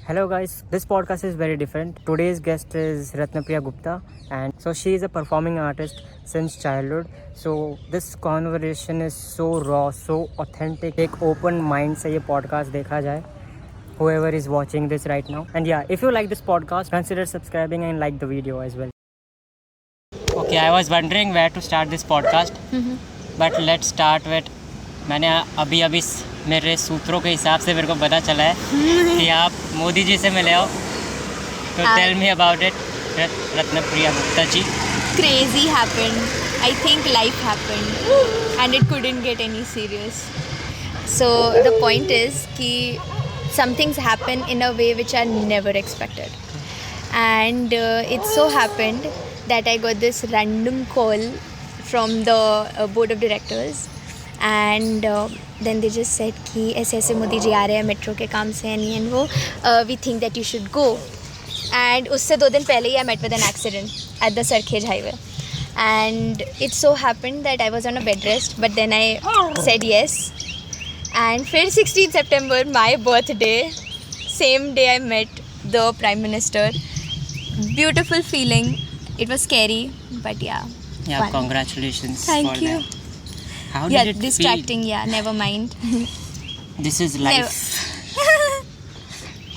Hello guys, this podcast is very different. Today's guest is Ratnapriya Gupta and so she is a performing artist since childhood. So this conversation is so raw, so authentic. एक open mind से ये podcast देखा जाए. Whoever is watching this right now. And yeah, if you like this podcast, consider subscribing and like the video as well. Okay, I was wondering where to start this podcast. But let's start with मैंने अभी मेरे सूत्रों के हिसाब से मेरे को पता चला है कि आप मोदी जी से मिले हो. तो tell me about it, Ratnapriya Gupta ji. Crazy happened. I think life happened and it couldn't get any serious. So the point is कि some things happen in a way which are never expected. And it so happened that I got this random call from the board of directors. And then they just said कि ऐसे मोदी जी आ रहे हैं metro के काम से and वो we think that you should go. And उससे 2 दिन पहले ही I met with an accident at the Sarkhej highway and it so happened that I was on a bed rest but then I said yes. And फिर 16 सितंबर my birthday, same day I met the prime minister. Beautiful feeling. It was scary but yeah Congratulations. Thank for you. that. How did it distracting feel? Yeah, never mind. This is life.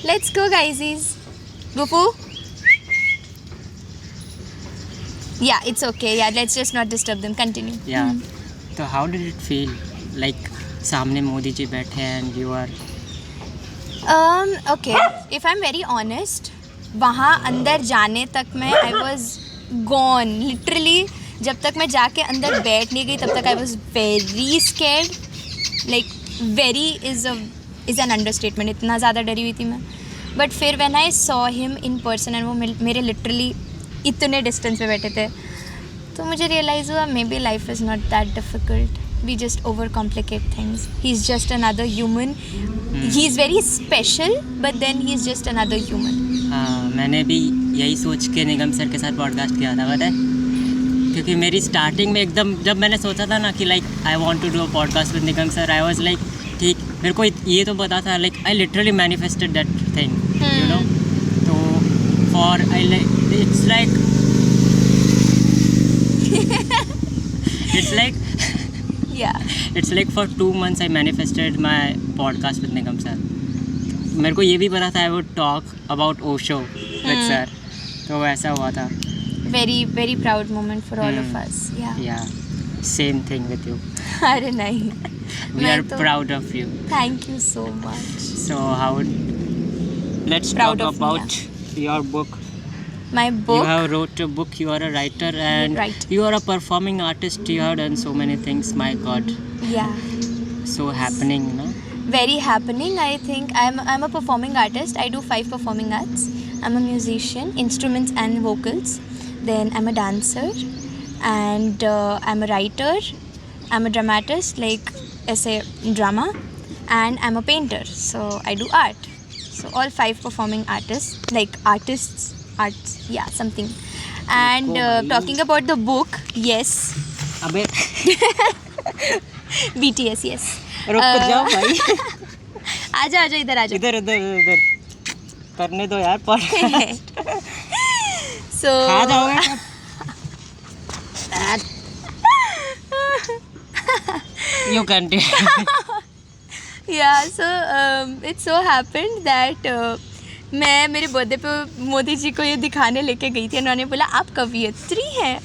Let's go guys. Gupu. Yeah, it's okay. Yeah, let's just not disturb them. Continue. Yeah. So how did it feel? Like सामने मोदी जी बैठे हैं and you are. Okay. If I'm very honest, वहाँ अंदर जाने तक मैं I was gone. Literally. जब तक मैं जाके अंदर बैठ नहीं गई तब तक आई was very scared. Like very is an understatement. इतना ज़्यादा डरी हुई थी मैं. बट फिर when I saw him in person and वो मेरे लिटरली इतने डिस्टेंस पे बैठे थे तो मुझे रियलाइज़ हुआ maybe life is not that difficult. We just over complicate things. He is just another human. He is very special but then he is just another human. हाँ, मैंने भी यही सोच के निगम सर के साथ पॉडकास्ट किया था, पता है. क्योंकि मेरी स्टार्टिंग में एकदम जब मैंने सोचा था ना कि like I want to do a podcast with Nigam sir, I was like ठीक. मेरे को ये तो पता था like I literally manifested that thing, you know. तो for I like it's like for 2 months I manifested my podcast with Nigam sir. मेरे को ये भी पता था I would talk about Osho with sir. तो वैसा हुआ था. very proud moment for all of us. Yeah, same thing with you. अरे नहीं. We are proud of you. Thank you so much. So let's Proud talk of me, about your book. My book. You have wrote a book. You are a writer and Right. you are a performing artist. You have done so many things. My God. Yeah. So happening, no? Very happening. I think I'm a performing artist. I do 5 performing arts. I'm a musician, instruments and vocals. Then I'm a dancer and I'm a writer. I'm a dramatist, like essay drama, and I'm a painter. So I do art. So all 5 performing artists, like arts, yeah, something. And talking about the book, yes. अबे BTS, yes. रुक जाओ भाई. आजा इधर. इधर करने दो यार पॉडकास्ट. So खा जाओगे. You continue. Yeah, so it so happened that मैं मेरे बर्थडे पे मोदी जी को ये दिखाने लेके गई थी. उन्होंने बोला आप कवियत्री हैं.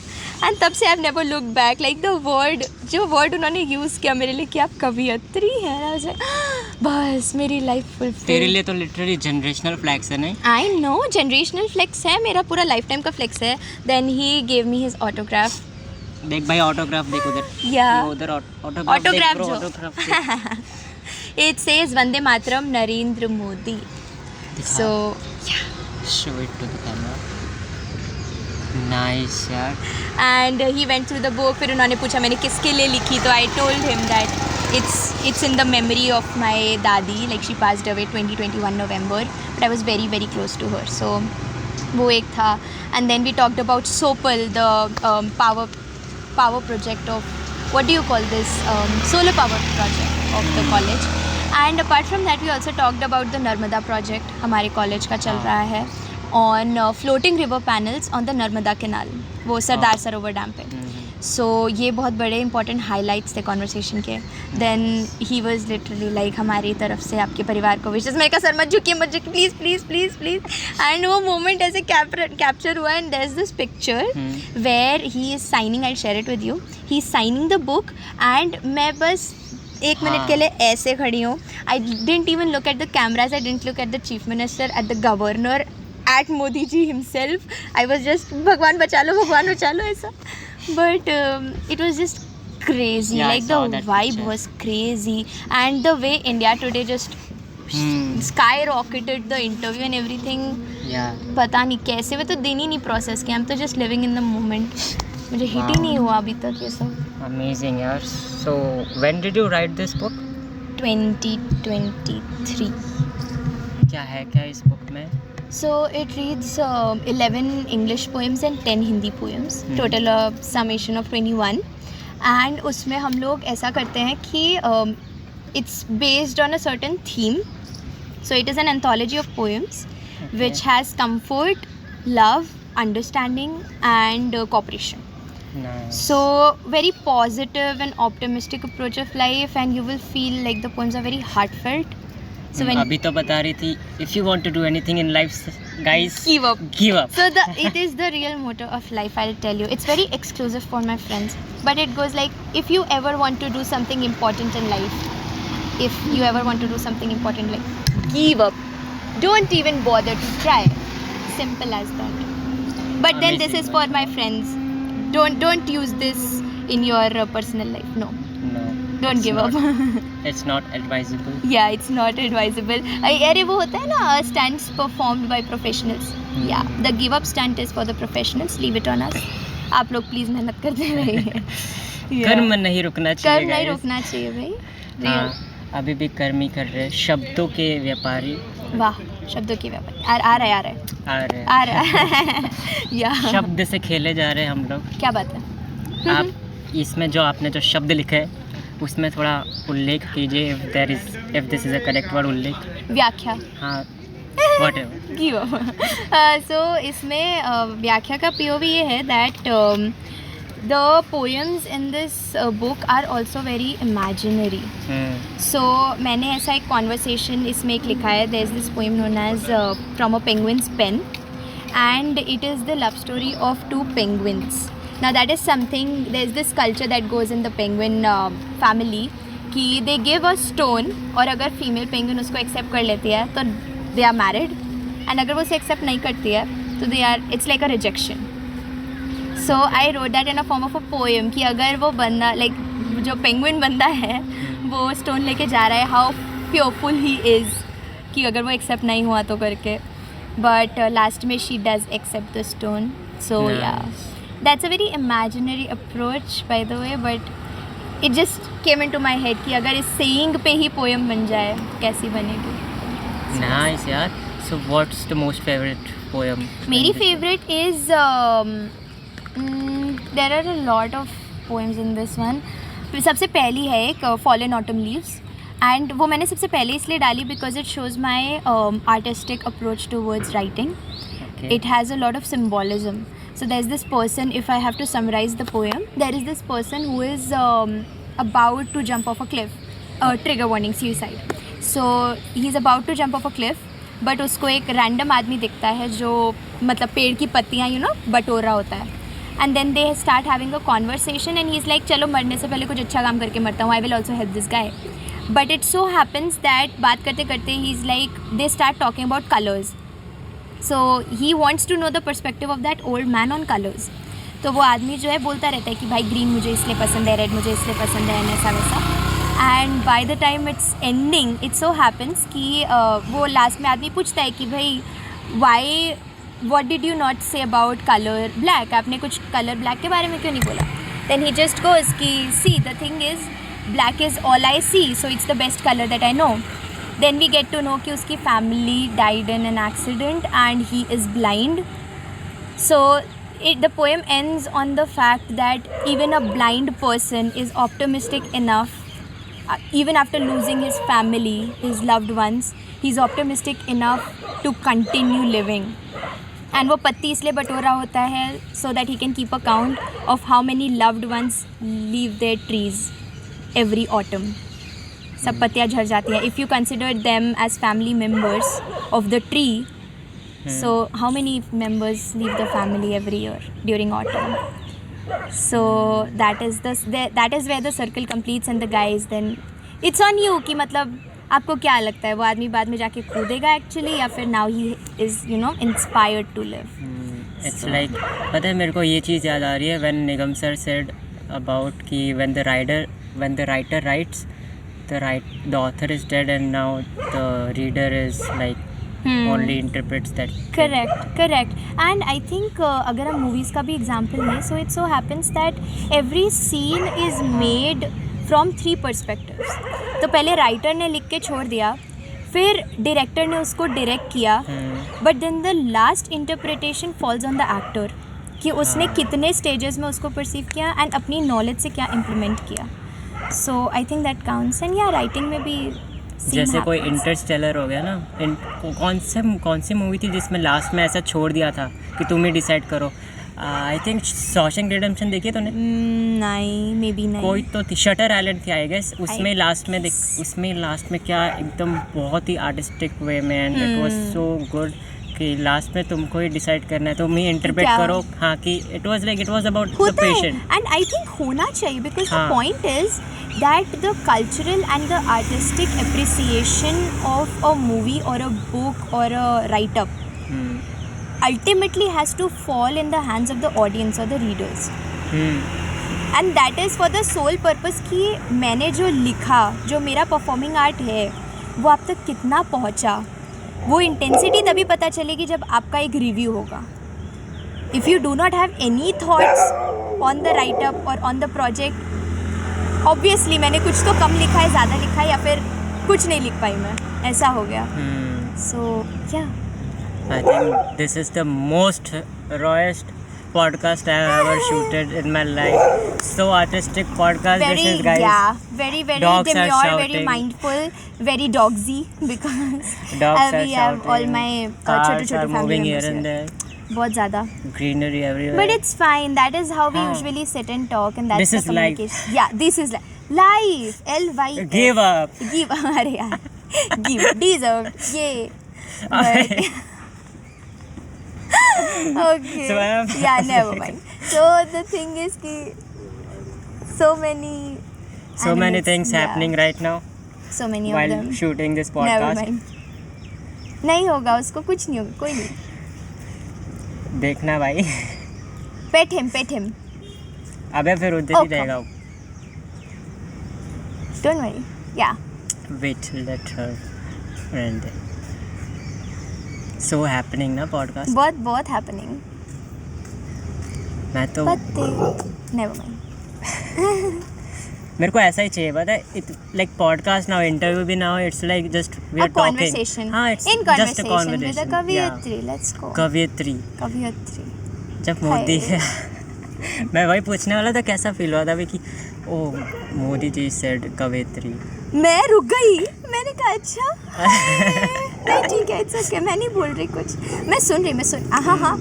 एंड तब से I have never look back. Like जो वर्ड उन्होंने यूज़ किया मेरे लिए कि आप कवियत्री हैं, बस मेरी लाइफ फुलफिल. तेरे लिए तो लिटरली जनरेशनल फ्लैक्स है. नहीं, आई नो जनरेशनल फ्लेक्स है. मेरा पूरा लाइफ टाइम का फ्लेक्स है. Then he gave me his autograph. देख भाई ऑटोग्राफ देख उधर. या उधर ऑटोग्राफ जो autograph. It says Vande Mataram Narendra Modi. So show it to the camera. Nice यार. And he went through the book. फिर उन्होंने पूछा मैंने किसके लिए लिखी. तो I told him that it's in the memory of my dadi. Like she passed away 2021 November, but I was very close to her. So वो एक था. And then we talked about Sopal, the power project of, what do you call this, solar power project of the college. And apart from that we also talked about the Narmada project हमारे college का चल रहा है on floating river panels on the Narmada canal, वो Sardar Sarovar dam पे. So ये बहुत बड़े इंपॉर्टेंट हाईलाइट्स थे कॉन्वर्सेशन के. Then he was literally like हमारी तरफ से आपके परिवार को विशेष. मैंने कहा सर मत झुकिए please please please please. And वो मोमेंट ऐसे कैप्चर हुआ and there is this picture where he is signing. I share it with you. He is signing the book and मैं बस 1 मिनट के लिए ऐसे खड़ी हूँ. I didn't even look at the cameras, I didn't look at the chief minister, at the governor, at Modi ji himself. I was just भगवान बचा लो ऐसा. But it was just crazy. Yeah, like I saw the that vibe picture. was crazy, and the way India Today just skyrocketed the interview and everything. Yeah. पता नहीं कैसे, वो तो दिन ही नहीं प्रोसेस किया. I'm तो just living in the moment. मुझे हिट ही नहीं हुआ अभी तक ये सब. Amazing, yaar. So when did you write this book? 2023. क्या है क्या इस book में? So it reads 11 English poems and 10 Hindi poems. Total summation of 21. And उसमें हम लोग ऐसा करते हैं कि it's based on a certain theme. So it is an anthology of poems which has comfort, love, understanding and cooperation. Nice. So very positive and optimistic approach of life, and you will feel like the poems are very heartfelt. So when अभी तो बता रही थी if you want to do anything in life, guys, give up. Give up. So it is the real motto of life, I'll tell you. It's very exclusive for my friends, but it goes like, if you ever want to do something important in life, give up. Don't even bother to try. Simple as that. But then this Amazing. is for my friends. Don't use this in your personal life. No. Don't it's give not, up. It's not advisable. Yeah, it's not advisable. अरे वो होता है ना stunts performed by professionals. Yeah, the give up stunt is for the professionals. Leave it on us. आप लोग please मेहनत करते रहिए. कर्म नहीं रुकना चाहिए. कर्म नहीं guys. रुकना चाहिए भाई. हाँ, अभी भी कर्म ही कर रहे हैं. शब्दों के व्यापारी. वाह, शब्दों की व्यापारी. आ रहा है. या शब्द से खेले जा रहे हैं हम लोग. क्या बात है. आप इसमें जो आपने जो शब्द लिखे है उसमें थोड़ा उल्लेख कीजिए. if this is a correct word, उल्लेख. व्याख्या. हाँ, whatever. Give up. सो इसमें व्याख्या का POV ये है that the poems in this book are also very imaginary. So मैंने ऐसा एक कॉन्वर्सेशन इसमें एक लिखा है. There is this poem known as from a penguin's pen and it is the love story of 2 penguins. Now that is something, there is this culture that goes in the penguin family कि they give a stone और अगर female penguin उसको accept कर लेती है तो they are married, and अगर वो उसे एक्सेप्ट नहीं करती है तो it's like a rejection. So I wrote that in a form of a poem कि अगर वो बंदा like जो penguin बंदा है वो stone लेके जा रहा है, how fearful he is कि अगर वो एक्सेप्ट नहीं हुआ तो करके. But last में she does accept the stone. So nice. Yeah. That's a very imaginary approach, by the way, but it just came into my head कि अगर इस saying पे ही poem बन जाए कैसी बनेगी. Nice, यार. So what's the most favorite poem? मेरी favorite is there are a lot of poems in this one. सबसे पहली है एक Fallen Autumn Leaves, and वो मैंने सबसे पहले इसलिए डाली because it shows my artistic approach towards writing. Okay. It has a lot of symbolism. So there's this person, if I have to summarize the poem, there is this person who is about to jump off a cliff. Trigger warning, suicide. So he's about to jump off a cliff, but उसको एक random आदमी दिखता है जो मतलब पेड़ की पत्तियाँ बटोर रहा होता है. And then they start having a conversation and he's like चलो मरने से पहले कुछ अच्छा काम करके मरता हूँ. I will also help this guy. But it so happens that बात करते करते he's like they start talking about colors. So he wants to know the perspective of that old man on colors. तो वो आदमी जो है बोलता रहता है कि भाई ग्रीन मुझे इसलिए पसंद है, रेड मुझे इसलिए पसंद है, ऐसा वैसा. And by the time it's ending it so happens कि वो लास्ट में आदमी पूछता है कि भाई why what did you not say about colour black, आपने कुछ कलर ब्लैक के बारे में क्यों नहीं बोला. देन ही जस्ट गोज कि see the thing is black is all I see, so it's the best colour that I know. Then we get to know कि उसकी family died in an accident and he is blind. So the poem ends on the fact that even a blind person is optimistic enough even after losing his family, his loved ones, he's optimistic enough to continue living. And वो पत्ती इसलिए बटोरा होता है so that he can keep a count of how many loved ones leave their trees every autumn. सब पत्तियाँ झड़ जाती हैं. If you consider them as family members of the tree, so how many members leave the family every year during autumn? So that is where the circle completes, and the guys then it's on you कि मतलब आपको क्या लगता है वो आदमी बाद में जाके कूदेगा एक्चुअली या फिर now he is inspired to live. It's like पता है मेरे को ये चीज़ याद आ रही है when Nigam sir said about कि when the writer writes, the author is dead and now the reader is like only interprets that. Correct. And I think अगर हम movies का भी example लें, so it so happens that every scene is made from 3 perspectives. तो पहले writer ने लिख के छोड़ दिया, फिर director ने उसको direct किया, but then the last interpretation falls on the actor कि उसने कितने stages में उसको perceive किया and अपनी knowledge से क्या implement किया. So I think that counts. And yeah, writing में भी जैसे कोई इंटरस्टेलर हो गया ना, कौन सी मूवी थी जिसमें लास्ट में ऐसा छोड़ दिया था कि तुम ही डिसाइड करो. आई थिंक शॉशैंक रिडेम्पशन देखी तूने? नहीं, मे बी नहीं. कोई तो थी, शटर आइलैंड थी आई गेस. उसमें लास्ट में क्या एकदम बहुत ही आर्टिस्टिक वे में and it was so good कि लास्ट में तुमको ही डिसाइड करना है, तुम ही इंटरप्रेट करो. हाँ कि it was about the patient. And I think होना चाहिए because the point is that the cultural and the artistic appreciation of a movie or a book or a write-up ultimately has to fall in the hands of the audience or the readers. And that is for the sole purpose कि मैंने जो लिखा, जो मेरा performing art है, वो आप तक कितना पहुँचा. वो intensity तभी पता चलेगी जब आपका एक review होगा. If you do not have any thoughts on the write-up or on the project, obviously मैंने कुछ तो कम लिखा है, ज़्यादा लिखा है, या फिर कुछ नहीं लिख पाई मैं, ऐसा हो गया. So yeah I think this is the most roastest podcast I have ever shooted in my life. So artistic podcast this is, guys. Yeah, very dogs demure, very mindful, very dogsy because dogs we have all my cars are moving here and there. बहुत ज़्यादा greenery everywhere. But it's fine. That is how we usually sit and talk, and that's this the is communication. life. Yeah, this is life. LY. Give up. Give. अरे यार. Give. Deserve. Yeah. Okay. So I am. Yeah, never mind. So the thing is कि so many things happening right now. So many while of them. shooting this Never podcast. mind. नहीं होगा उसको, कुछ नहीं होगा, कोई नहीं. देखना भाई. Pet him. अबे फिर उधर ही रहेगा. Don't worry. Yeah. Wait, let her end it. So happening ना podcast. बहुत happening. मैं तो Never mind. मेरे को ऐसा ही चाहिए, पता है. Like podcast now, interview भी now, it's like just we are a talking. Conversation. हाँ, it's in just a conversation with a कवियत्री. Yeah. Let's go. कवियत्री. जब मोदी मैं वही पूछने वाला था कैसा फील हुआ था अभी कि ओ मोदी जी सेड कवियत्री. मैं रुक गई, मैंने कहा अच्छा. नहीं ठीक है, इट्स ओके, मैं नहीं बोल रही कुछ, मैं सुन हाँ.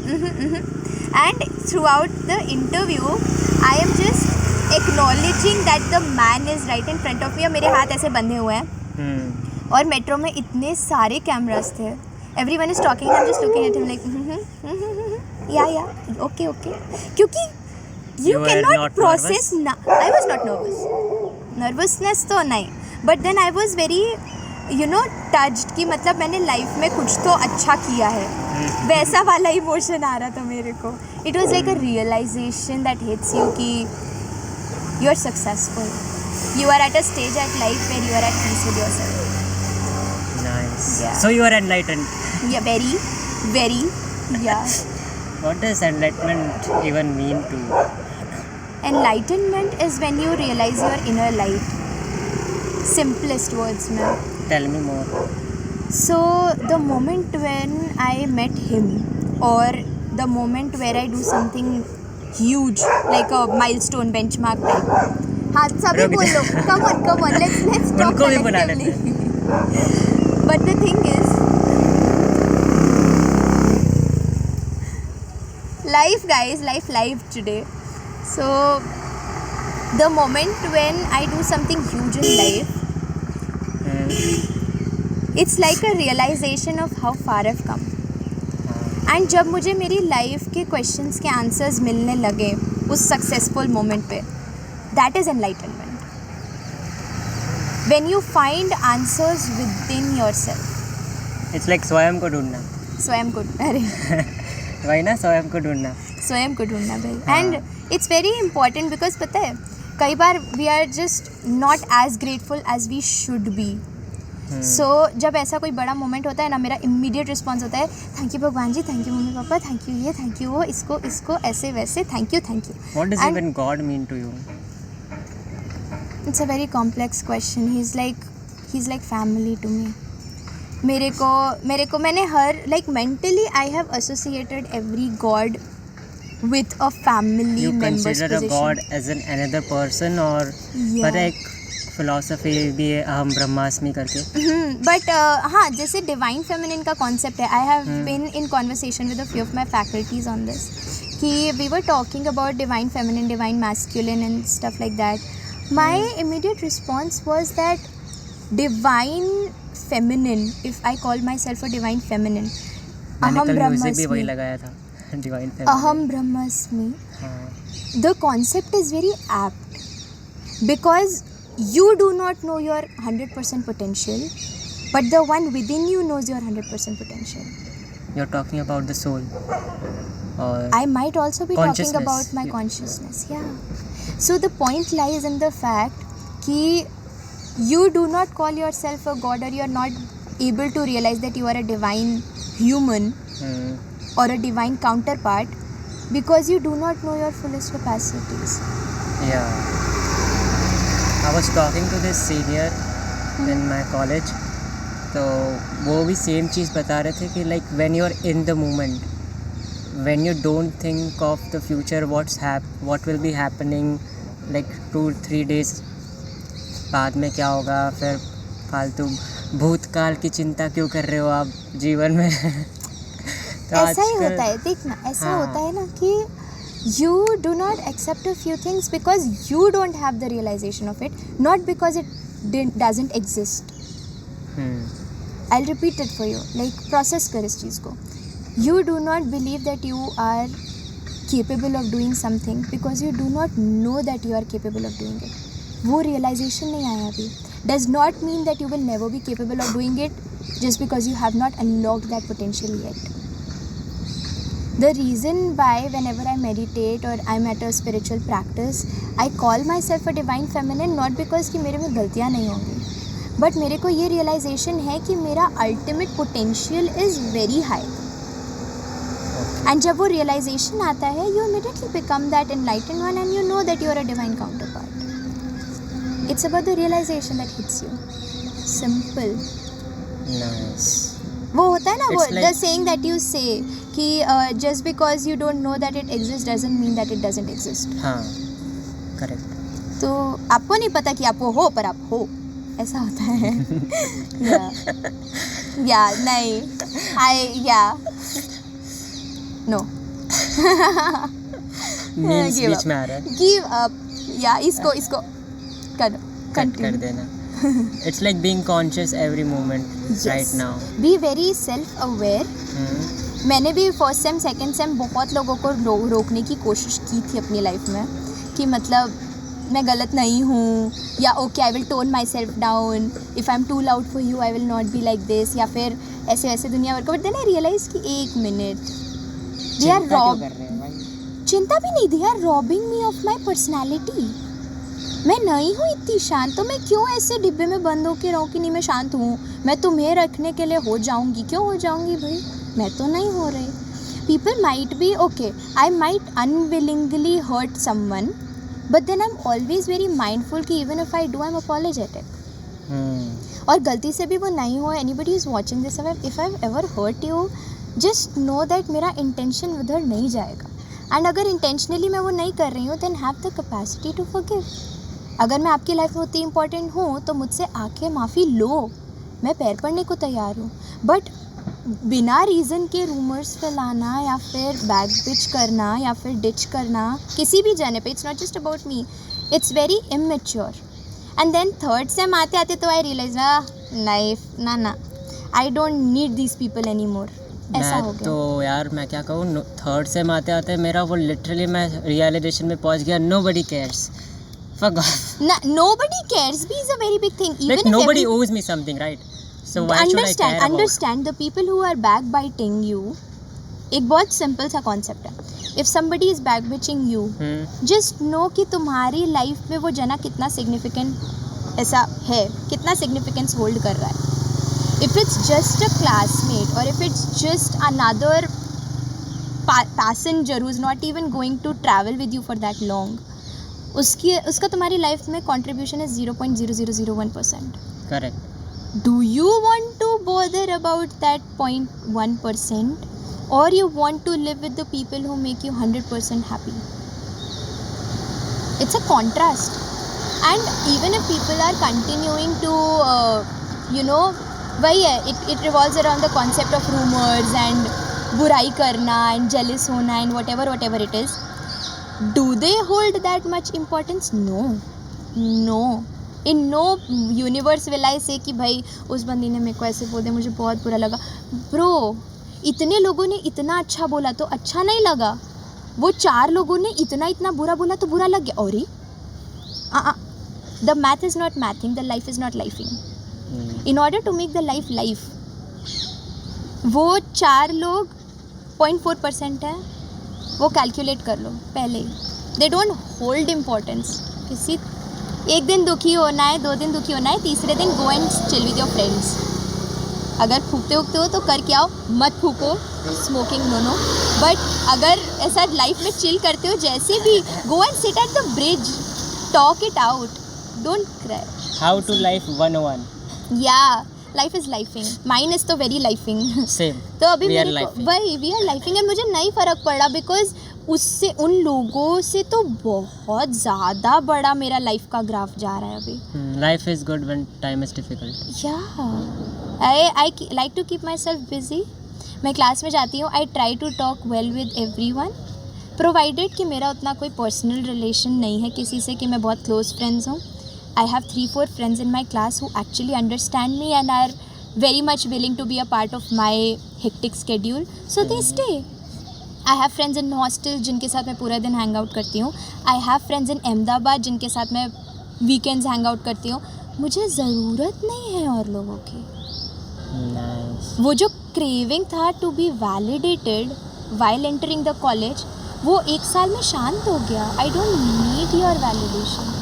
And through out the interview I am just acknowledging that the man is right in front of me. और मेरे हाथ ऐसे बंधे हुए हैं और मेट्रो में इतने सारे कैमरास थे. Everyone is talking, I am just looking at him like yeah okay क्योंकि you can not process. I was not nervousness तो नहीं, but then I was very touched कि मतलब मैंने लाइफ में कुछ तो अच्छा किया है, वैसा वाला इमोशन आ रहा था मेरे को. It was like a realisation that hits you कि you are successful, you are at a stage at life where you are at peace with yourself. Nice. Yeah. So you are enlightened. Yeah, very, yeah. What does enlightenment even mean to you? Enlightenment is when you realize your inner light. Simplest words में. Tell me more. So the moment when I met him, or the moment where I do something huge like a milestone benchmark type, हाँ सभी रुक जा। बोलो, come on, let's talk उनको भी बुला लेते collectively. But the thing is, life guys, life today. So the moment when I do something huge in life, it's like a realization of how far I've come. And जब मुझे मेरी life के questions के answers मिलने लगे उस successful moment पे, that is enlightenment. When you find answers with in your self. It's like स्वयं को ढूंढना. स्वयं को, अरे वही ना, स्वयं को ढूंढना. स्वयं को ढूंढना भाई. And it's very important because पता है कई बार we are just not as grateful as we should be. So जब ऐसा कोई बड़ा मोमेंट होता है ना, मेरा इमीडिएट रिस्पॉन्स होता है थैंक यू भगवान जी, थैंक यू मम्मी पापा, थैंक यू ये, थैंक यू वो, इसको ऐसे वैसे, thank you. What does even God mean to you? It's a very complex question. He is like family to me. मेरे को मैंने हर like mentally I have associated every god with a family You member's consider a position. god as an another person or Yeah. पर एक philosophy भी है अहम ब्रह्मास्मि करके. बट हाँ, जैसे डिवाइन फेमिनिन का कॉन्सेप्ट है. I have been in conversation with a few of my faculties on this कि we were talking about divine feminine, divine masculine and stuff like that. My immediate response was that divine feminine, if I call my self a divine feminine, मैंने अहम कल music भी वही ब्रह्मास्मि, लगाया था. Divine अहम ब्रह्मास्मि. The concept is very apt because you do not know your 100% potential, but the one within you knows your 100% potential. You're talking about the soul or I might also be talking consciousness. about my consciousness. Yeah. So the point lies in the fact कि you do not call yourself a god or you're not able to realize that you are a divine human or a divine counterpart because you do not know your fullest capacities. Yeah. I was talking to this senior in my college. तो वो भी same चीज़ बता रहे थे कि like when you're in the moment, when you don't think of the future, what will be happening like 2-3 days बाद में क्या होगा, फिर फालतू भूतकाल की चिंता क्यों कर रहे हो आप जीवन में. तो ऐसा ही आजकल- होता है, देखना ऐसा हाँ. होता है ना कि you do not accept a few things because you don't have the realization of it, not because it doesn't exist. I'll repeat it for you, like process कर इस चीज़ को. You do not believe that you are capable of doing something because you do not know that you are capable of doing it. वो realization नहीं आया अभी. Does not mean that you will never be capable of doing it just because you have not unlocked that potential yet. The reason why whenever I meditate or I'm at a spiritual practice, I call myself a divine feminine not because कि मेरे में गलतियाँ नहीं होंगी, but मेरे को ये realization है कि मेरा ultimate potential is very high. And जब वो realization आता है, you immediately become that enlightened one and you know that you are a divine counterpart. It's about the realization that hits you. Simple. Nice. वो होता है ना, वो It's like- the saying that you say कि just because you don't know that it exists doesn't mean that it doesn't exist. हाँ, correct. तो आपको नहीं पता कि आप वो हो पर आप हो, ऐसा होता है. या नहीं, नो मीम्स Give बीच up. में आ रहा है. Give up. या इसको कट कर कंटिन्यू. देना. It's like being conscious every moment right now. Be very self aware. मैंने भी फर्स्ट सेम सेकंड सेम बहुत लोगों को रोकने की कोशिश की थी अपनी लाइफ में कि मतलब मैं गलत नहीं हूँ, yeah okay I will tone myself down, if I am too loud for you I will not be like this, या फिर ऐसे वैसे दुनिया भर का. बट देन आई रियलाइज कि एक मिनट, दे आर रॉब, चिंता भी नहीं, they are robbing me of my personality. मैं नहीं हूँ इतनी शांत, तो मैं क्यों ऐसे डिब्बे में बंद होकर रहूँ कि नहीं मैं शांत हूँ, मैं तुम्हें रखने के लिए हो जाऊँगी. क्यों हो जाऊँगी भाई, मैं तो नहीं हो रही. People might be okay, I might unwillingly hurt someone, but then I am always very mindful कि even if I do I am apologetic. और गलती से भी वो नहीं हो, anybody is watching this, if I ever hurt you, just know that मेरा intention उधर नहीं जाएगा. एंड अगर इंटेंशनली मैं वो नहीं कर रही हूँ, then have the capacity to forgive. अगर मैं आपकी लाइफ में उतनी इम्पोर्टेंट हूँ तो मुझसे आके माफ़ी लो, मैं पैर पड़ने को तैयार हूँ। बट बिना रीज़न के रूमर्स फैलाना या फिर बैक बिच करना या फिर डिच करना किसी भी जने पे, it's not just about me, it's very immature. And then third sem आते आते तो आई रियलाइज लाइफ ना I don't need this people anymore, ऐसा हो गया। तो यार मैं क्या कहूँ, थर्ड सेम आते आते मेरा वो लिटरली मैं रियलाइजेशन में पहुँच गया, nobody cares. Fuck off. Nobody cares भी is a very big thing. Even Like if nobody owes me something, right? So why should I care about? Understand the people who are backbiting you. एक बहुत simple सा concept है. If somebody is backbiting you, just know कि तुम्हारी life में वो जना कितना सिग्निफिकेंट ऐसा है, कितना सिग्निफिकेंस होल्ड कर रहा है. If it's just a classmate or if it's just another passenger who's not even going to travel with you for that long, उसका तुम्हारी लाइफ में contribution is 0.0001%. Correct. Do you want to bother about that 0.1% or you want to live with the people who make you 100% happy? It's a contrast. And even if people are continuing to वही है, it revolves around the concept of rumors and बुराई करना and jealous होना and whatever it is. Do they hold that much importance? No. In no universe will I say कि भाई उस बंदी ने मेरे को ऐसे बोल दिया, मुझे बहुत बुरा लगा. Bro, इतने लोगों ने इतना अच्छा बोला तो अच्छा नहीं लगा. वो 4 लोगों ने इतना बुरा बोला तो बुरा लग गया. और the math is not mathing, the life is not lifing. In order to make the life, वो 4 लोग 0.4% है, वो कैलकुलेट कर लो पहले. They don't hold importance. किसी एक दिन दुखी होना है, 2 दिन दुखी होना है, तीसरे दिन go and chill with your friends. अगर फूकते हो तो करके आओ, मत फूको, स्मोकिंग नो. बट अगर ऐसा लाइफ में चिल करते हो, जैसे भी go and sit at the bridge, talk it out, don't cry. How to life 101. Yeah, life is lifing. Mine is तो very lifing. Same. तो अभी We are मेरे को lifing. वही we are lifing and मुझे नहीं फ़र्क पड़ा बिकॉज उससे उन लोगों से तो बहुत ज़्यादा बड़ा मेरा लाइफ का ग्राफ जा रहा है अभी. Life is good when time is difficult. Yeah, I like to keep myself busy. मैं क्लास में जाती हूँ, I try to talk well with everyone, provided कि मेरा उतना कोई पर्सनल रिलेशन नहीं है किसी से कि मैं बहुत क्लोज फ्रेंड्स हूँ. I have 3-4 friends in my class who actually understand me and are very much willing to be a part of my hectic schedule. So they stay. I have friends in hostel जिनके साथ मैं पूरा दिन hang out करती हूँ. I have friends in Ahmedabad जिनके साथ मैं weekends hang out करती हूँ. मुझे ज़रूरत नहीं है और लोगों की. Nice. वो जो craving था to be validated while entering the college, वो 1 साल में शांत हो गया. I don't need your validation.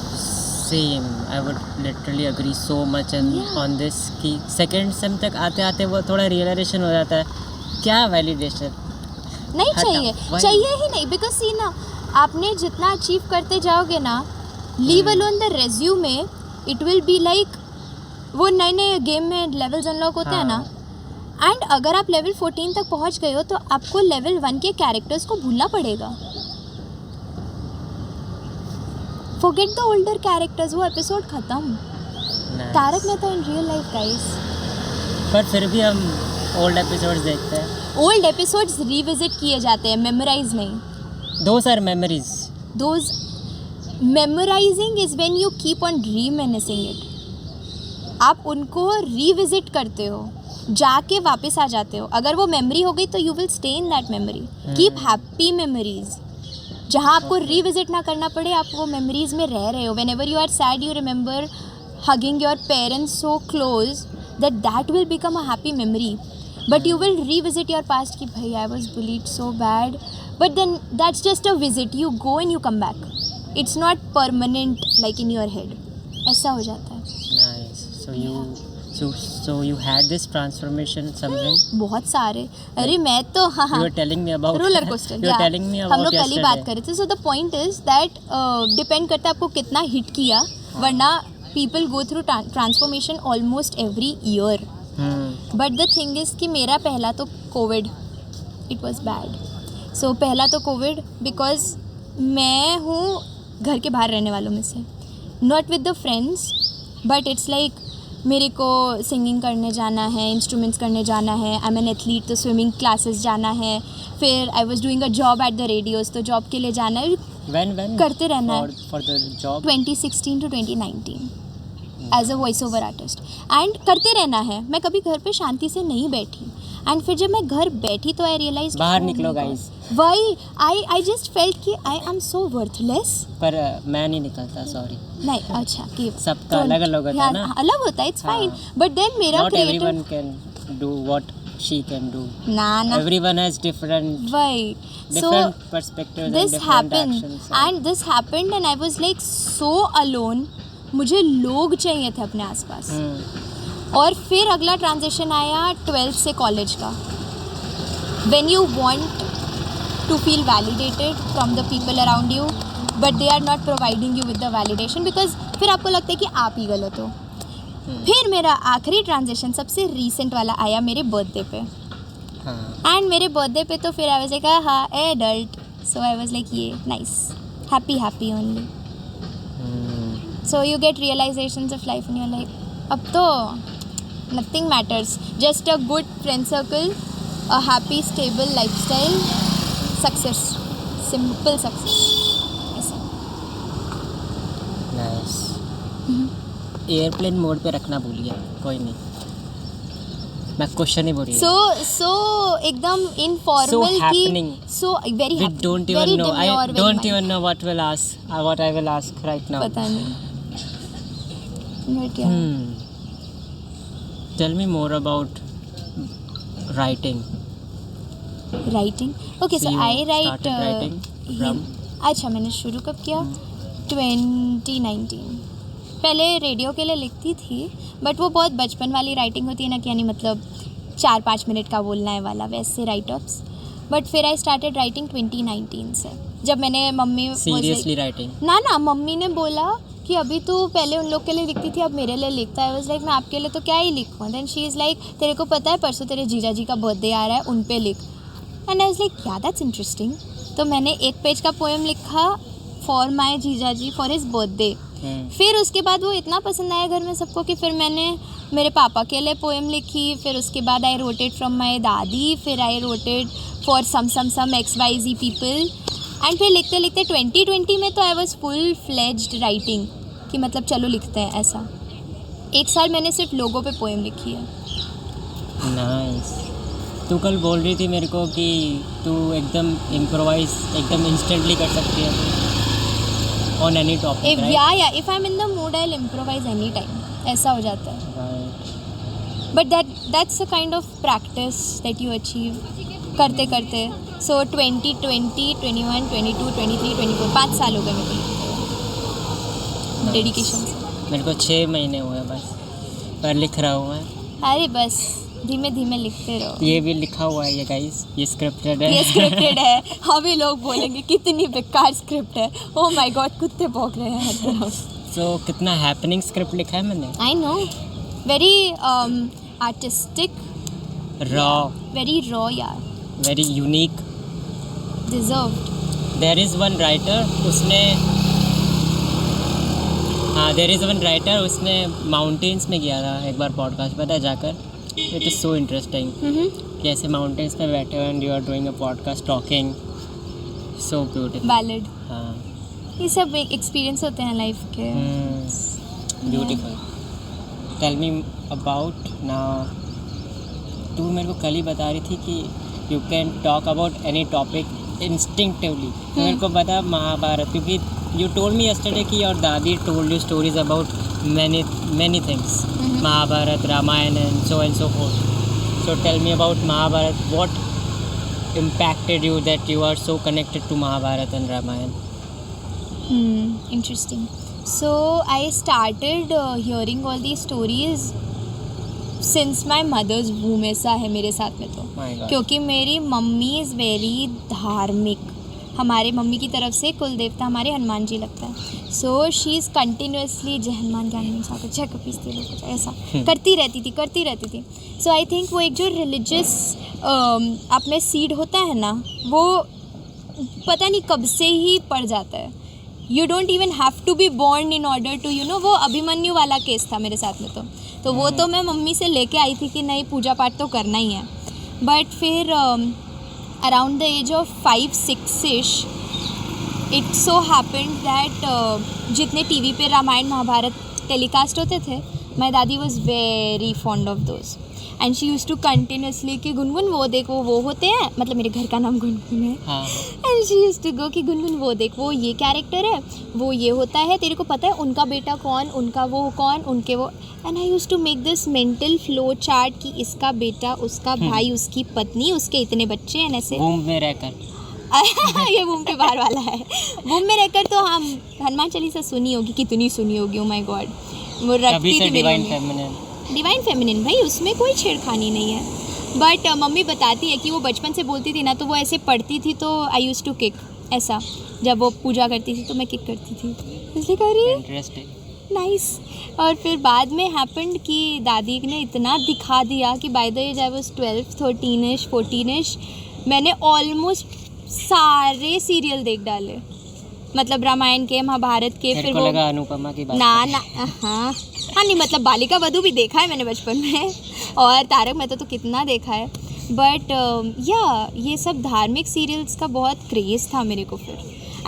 Same. I would literally agree so much on this कि second sem तक आते आते वो थोड़ा realization हो जाता है, क्या validation नहीं चाहिए ही नहीं. बिकॉज सी ना, आपने जितना अचीव करते जाओगे ना, leave alone the resume, it will be like वो नए गेम में लेवल्स अनलॉक होते हैं ना. एंड अगर आप लेवल 14 तक पहुंच गए हो तो आपको लेवल 1 के कैरेक्टर्स को भूलना पड़ेगा. Forget the older characters, वो एपिसोड खत्म. Tarak Mehta in real life guys. पर फिर भी हम ओल्ड एपिसोड्स देखते हैं. ओल्ड एपिसोड्स रिविजिट किए जाते हैं, मेमोराइज नहीं. Those are memories. Those memorizing is when you keep on reminiscing it. आप उनको रिविजिट करते हो, जाके वापस आ जाते हो. अगर वो मेमोरी हो गई तो you will stay in that memory. Keep happy memories. जहाँ आपको रिविजिट ना करना पड़े, आप वो मेमोरीज में रह रहे हो. Whenever you are sad you remember hugging your parents so close that will become a happy memory. But you will revisit your past कि भाई I was bullied so bad, but then that's just a visit. You go and you come back. It's not permanent like in your head. ऐसा हो जाता है. Nice. So you had this transformation something? बहुत सारे. अरे मैं तो हाँ You were telling me about roller coaster. You were telling me about हम लोग कल ही बात yesterday. कर रहे थे. So the point is that depend करता है आपको कितना हिट किया, वरना people go through transformation almost every year. But the thing is कि मेरा पहला तो कोविड, इट वॉज बैड. सो पहला तो कोविड बिकॉज मैं हूँ घर के बाहर रहने वालों में से. Not with the friends but it's like मेरे को सिंगिंग करने जाना है, इंस्ट्रूमेंट्स करने जाना है, आई एम एन एथलीट तो स्विमिंग क्लासेस जाना है, फिर I was doing a job at the radios तो जॉब के लिए जाना है, when करते रहना है for the job 2016 to 2019 as a voice over artist and करते रहना है. मैं कभी घर पे शांति से नहीं बैठी एंड फिर जब मैं घर बैठी तो आई रियलाइज बाहर निकलो guys. Why I just felt कि आई एम सो वर्थलेस. पर मैं नहीं निकलता, सॉरी. नहीं अच्छा कि सबका अलग अलग होता है ना. अलग होता है, इट्स फाइन बट देन मेरा not everyone can do what she can do. ना everyone has different why different perspectives this and different happened actions. and this happened and I was like so alone. मुझे लोग चाहिए थे अपने आसपास. और फिर अगला ट्रांजिशन आया 12th से कॉलेज का. when you want to feel validated from the people around you but they are not providing you with the validation because फिर आपको लगता है कि आप ही गलत हो. फिर मेरा आखिरी ट्रांजिशन सबसे रीसेंट वाला आया मेरे बर्थडे पे. एंड मेरे बर्थडे पे तो फिर आई वाज लाइक हाँ adult, so I was like ये nice happy only. So you get realisations of life and you are like अब तो nothing matters, just a good friend circle, a happy stable lifestyle, success, simple success. Nice. Airplane mode पे रखना भूलिए, कोई नहीं, मैं question ही बोल रही हूँ. सो एकदम इनफॉर्मल की so very we don't even know. I don't even know what I will ask right now. पता नहीं. But yeah. Tell me more about writing. Writing? Okay, so you I write. started writing from? अच्छा मैंने शुरू कब किया? 2019. पहले radio के लिए लिखती थी बट वो बहुत बचपन वाली राइटिंग होती है ना कि यानी मतलब 4-5 मिनट का बोलना है वाला वैसे राइटअप्स. बट फिर आई स्टार्टेड राइटिंग 2019 से जब मैंने मम्मी सीरियसली राइटिंग ना मम्मी ने बोला कि अभी तो पहले उन लोग के लिए लिखती थी अब मेरे लिए लिखता है. वाज लाइक मैं आपके लिए तो क्या ही लिखूँ. देन शी इज़ लाइक तेरे को पता है परसों तेरे जीजा जी का बर्थडे आ रहा है उन पे लिख. एंड आई वाज लाइक या दैट्स इंटरेस्टिंग. तो मैंने 1 पेज का पोएम लिखा फॉर माई जीजा जी फॉर हिज बर्थडे. फिर उसके बाद वो इतना पसंद आया घर में सबको कि फिर मैंने मेरे पापा के लिए पोएम लिखी. फिर उसके बाद आई रोटेड फ्रॉम माई दादी. फिर I wrote it for some XYZ people. And फिर लिखते लिखते 2020 में तो I was full fledged writing कि मतलब चलो लिखते हैं ऐसा. 1 साल मैंने सिर्फ लोगों पे पोएम लिखी है. नाइस. तू कल बोल रही थी मेरे को कि तू एकदम इम्प्रोवाइज एकदम इंस्टेंटली कर सकती है on any topic, right? If I'm in the mood I'll improvise any time. ऐसा हो जाता है. Right. But that's a kind of practice that you achieve करते करते. So 2020, 21, 22, 23, 24 5 साल हो गए मेरे को डेडिकेशन से. मेरे को 6 महीने हुए बस, पर लिख रहा हूँ मैं. अरे बस धीमे धीमे लिखते रहो. ये भी लिखा हुआ है ये गाइस, ये स्क्रिप्टेड है. ये स्क्रिप्टेड है. अभी लोग बोलेंगे कितनी बेकार स्क्रिप्ट है. ओह माय गॉड कुत्ते भौंक रहे हैं हर तरफ. सो कितना हैपनिंग स्क्रिप्ट लिखा है मैंने. I know. Very artistic, very raw यार, very unique, deserved. There is one writer उसने माउंटेन्स में किया था एक बार पॉडकास्ट, पता है जाकर. इट इज़ सो इंटरेस्टिंग कि ऐसे माउंटेन्स पे बैठे हुए and you are doing a podcast talking, so beautiful. Valid. हाँ ये सब एक्सपीरियंस होते हैं लाइफ के. Beautiful. Tell me about now. तू मेरे को कल ही बता रही थी कि you can talk about any topic instinctively. मेरे को पता महाभारत, क्योंकि यू टोल्ड मी यस्टरडे कि your dadi told you stories about many things. Mahabharat, Ramayana and so forth. So tell me about Mahabharat. What impacted you that you are so connected to Mahabharat and Ramayana? Interesting. So I started hearing all these stories since my mother's womb. ऐसा है मेरे साथ में तो. क्योंकि मेरी mummy is very धार्मिक. हमारे मम्मी की तरफ से कुल देवता हमारे हनुमान जी लगता है. सो शी इज़ कंटिन्यूसली जय हनुमान ज्ञान सागर जय कपीसती लोग ऐसा करती रहती थी. सो आई थिंक वो एक जो रिलीजियस आप में सीड होता है ना, वो पता नहीं कब से ही पड़ जाता है you don't even have to be born in order to you know, वो अभिमन्यु वाला केस था मेरे साथ में। तो वो तो मैं मम्मी से लेके आई थी कि नहीं पूजा पाठ तो करना ही है। बट फिर around the age of 5-6ish it so happened that जितने टीवी पे रामायण महाभारत टेलीकास्ट होते थे, my dadi was very fond of those and she use to continuously कि गुनगुन वो देख वो होते हैं, मतलब मेरे घर का नाम गुनगुन है, and she use to go कि गुनगुन वो देख वो ये कैरेक्टर है, वो ये होता है, तेरे को पता है उनका बेटा कौन, उनका वो कौन, उनके वो। And I use to make this mental flow chart कि इसका बेटा, उसका भाई, उसकी पत्नी, उसके इतने बच्चे हैं, ऐसे वूम में रहकर ये वूम के बाहर वाला है। वूम में रहकर तो हम हनुमान चालीसा सुनी होगी, कितनी सुनी होगी, ओ माय गॉड, वो रखती थी डिवाइन मेरी फेमिनिन। डिवाइन फेमिनिन भाई, उसमें कोई छेड़खानी नहीं है। बट मम्मी बताती है कि वो बचपन से बोलती थी ना, तो वो ऐसे पढ़ती थी तो आई यूज टू किक, ऐसा जब वो पूजा करती थी तो मैं किक करती थी, इसलिए कर रही है इंटरेस्टिंग, नाइस। और फिर बाद में हैपेंड कि दादी ने इतना दिखा दिया कि by the age I was 12, 13ish, 14ish मैंने ऑलमोस्ट सारे सीरियल देख डाले, मतलब रामायण के, महाभारत के। फिर को वो लगा अनुपमा की बात ना हाँ नहीं, मतलब बालिका वधू भी देखा है मैंने बचपन में, और तारक मेहता तो कितना देखा है। बट या ये सब धार्मिक सीरियल्स का बहुत क्रेज़ था मेरे को फिर।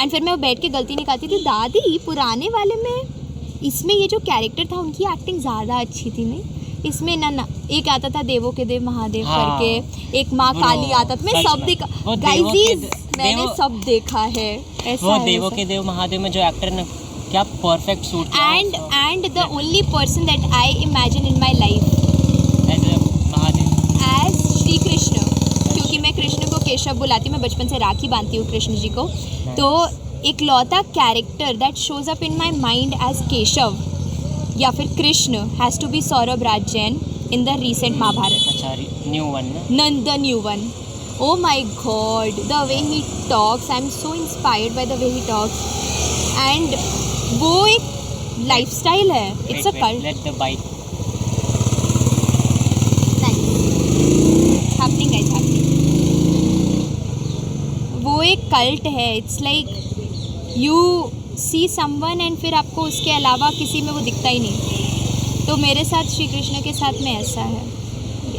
एंड फिर मैं बैठ के गलती निकालती थी, दादी पुराने वाले में इसमें ये जो कैरेक्टर था उनकी एक्टिंग ज़्यादा अच्छी थी, नहीं इसमें ना एक आता था देवों के देव महादेव करके, एक माँ काली आता था, मैं सब देखा गाइस, मैंने सब देखा है। ऐसा वो देवों के देव महादेव में जो एक्टर ने क्या परफेक्ट सूट किया, and the only person that I imagine in my life as Mahadev, as Shri Krishna, क्योंकि मैं कृष्ण को केशव बुलाती हूँ, मैं बचपन से राखी बांधती हूँ कृष्ण जी को। तो एक लौता character that shows up in my mind as Keshav या फिर Krishna has to be Saurabh Raj Jain in the recent Mahabharat. अच्छा, न्यू वन ना? None, the new one. Oh my God, the way he talks, I'm so inspired by the way he talks. And वो एक lifestyle है, it's a cult. Let the bike. Nice. Happening guys, happening. वो एक cult है, it's like you see someone and फिर आपको उसके अलावा किसी में वो दिखता ही नहीं। तो मेरे साथ श्री कृष्ण के साथ में ऐसा है,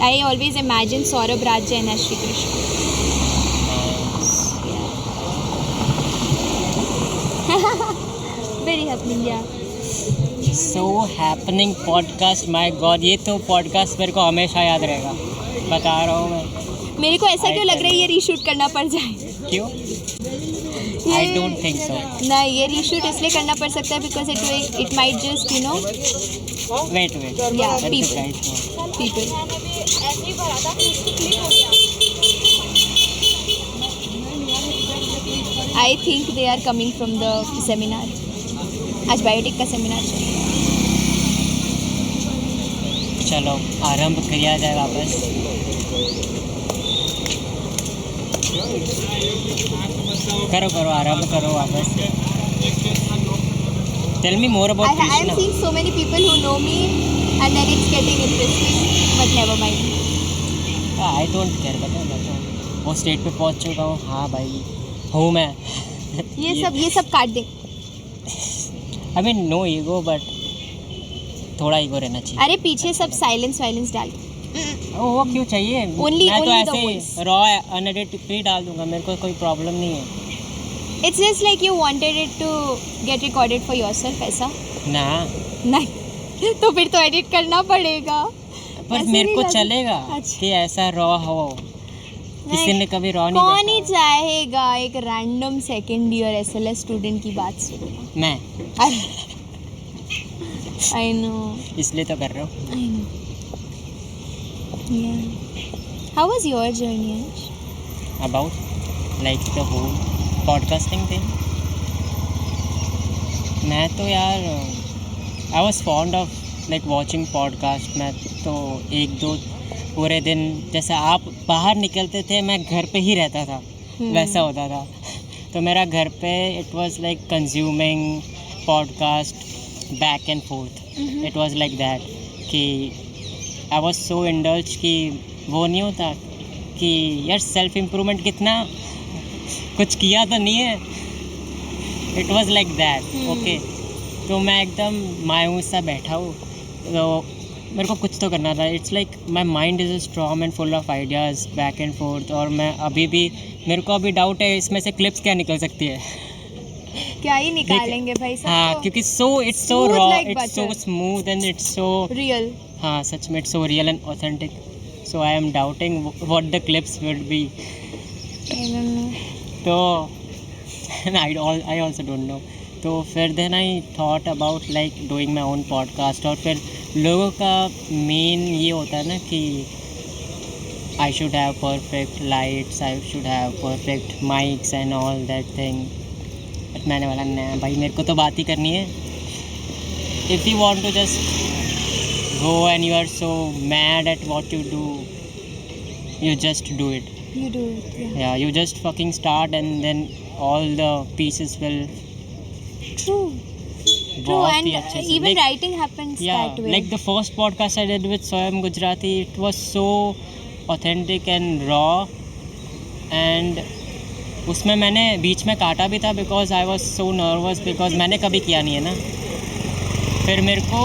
I always imagine Saurabh Raj Jain as Shri Krishna. Very happening, yeah. So happening podcast, my God, ये तो podcast मेरे को हमेशा याद रहेगा, बता रहा हूँ मैं। मेरे को ऐसा क्यों लग रहा है ये रीशूट करना पड़ जाए? क्यों? I don't think so. ना, ये रीशूट इसलिए करना पड़ सकता है because it might just you know. Wait. Yeah, Let people. the guys know. People. I think they are coming from the seminar. आज बायोटिक का सेमिनार चल रहा है। चलो आरंभ किया जाए वापस। करो आरंभ करो वापस। Tell me more about Krishna. I am seeing so many people who know me and then it's getting interesting, but never mind. I don't care, बता मैं तो वो स्टेट पे पहुंच चुका हूँ। हाँ भाई हूँ मैं। ये सब काट दे। I mean no ego, but थोड़ा ईगो रहना चाहिए। अरे पीछे सब साइलेंस डाल। वो क्यों चाहिए? मैं तो ऐसे रॉ अनएडिटेड भी डाल दूंगा, मेरे को कोई प्रॉब्लम नहीं है। It's just like you wanted it to get recorded for yourself, ऐसा? ना नहीं तो फिर तो एडिट करना पड़ेगा। पर मेरे को चलेगा कि ऐसा रॉ हो। किसी ने कभी रॉ नहीं देखा। कौन ही चाहेगा एक random second year SLS student की बात सुनना? मैं आई नो, इसलिए तो कर रहा हूँ। I know, how was your journey? About like the whole podcasting thing. मैं तो यार I was fond of like watching podcast. मैं तो एक दो पूरे दिन, जैसे आप बाहर निकलते थे मैं घर पे ही रहता था, वैसा होता था। तो मेरा घर पे it was like consuming podcast back and fourth. It was like that कि आई वाज सो इंडल्ज कि वो नहीं होता कि यार सेल्फ इम्प्रूवमेंट कितना कुछ किया तो नहीं है, it was like that. Okay, तो मैं एकदम मायूस सा बैठा हूँ. तो मेरे को कुछ तो करना था. It's like my mind is strong and full of ideas back and fourth. और मैं अभी भी, मेरे को अभी डाउट है इसमें से क्लिप्स क्या निकल सकती है. क्या ही निकालेंगे भाई सब. हाँ, क्योंकि it's so Smooth raw, like it's so butter. Smooth and it's so, real. हाँ सच में it's so real and authentic. So I am doubting what the clips would be. तो आई ऑल्सो डोंट नो. तो फिर then I thought about like doing my own podcast. और फिर लोगों का मेन ये होता है ना कि I should have perfect lights, I should have perfect mics and all that thing. But मैंने बोला नहीं भाई, मेरे को तो बात ही करनी है. If you want to just go and you are so mad at what you do, you just do it. You do it. Yeah, you just fucking start and then all the pieces will True. बहुत And ही अच्छे से. even Like, writing happens that way. like the first podcast I did with Soham Gujarati, it was so authentic and raw. And उसमें मैंने बीच में काटा भी था because I was so nervous, because मैंने कभी किया नहीं है ना. फिर मेरे को,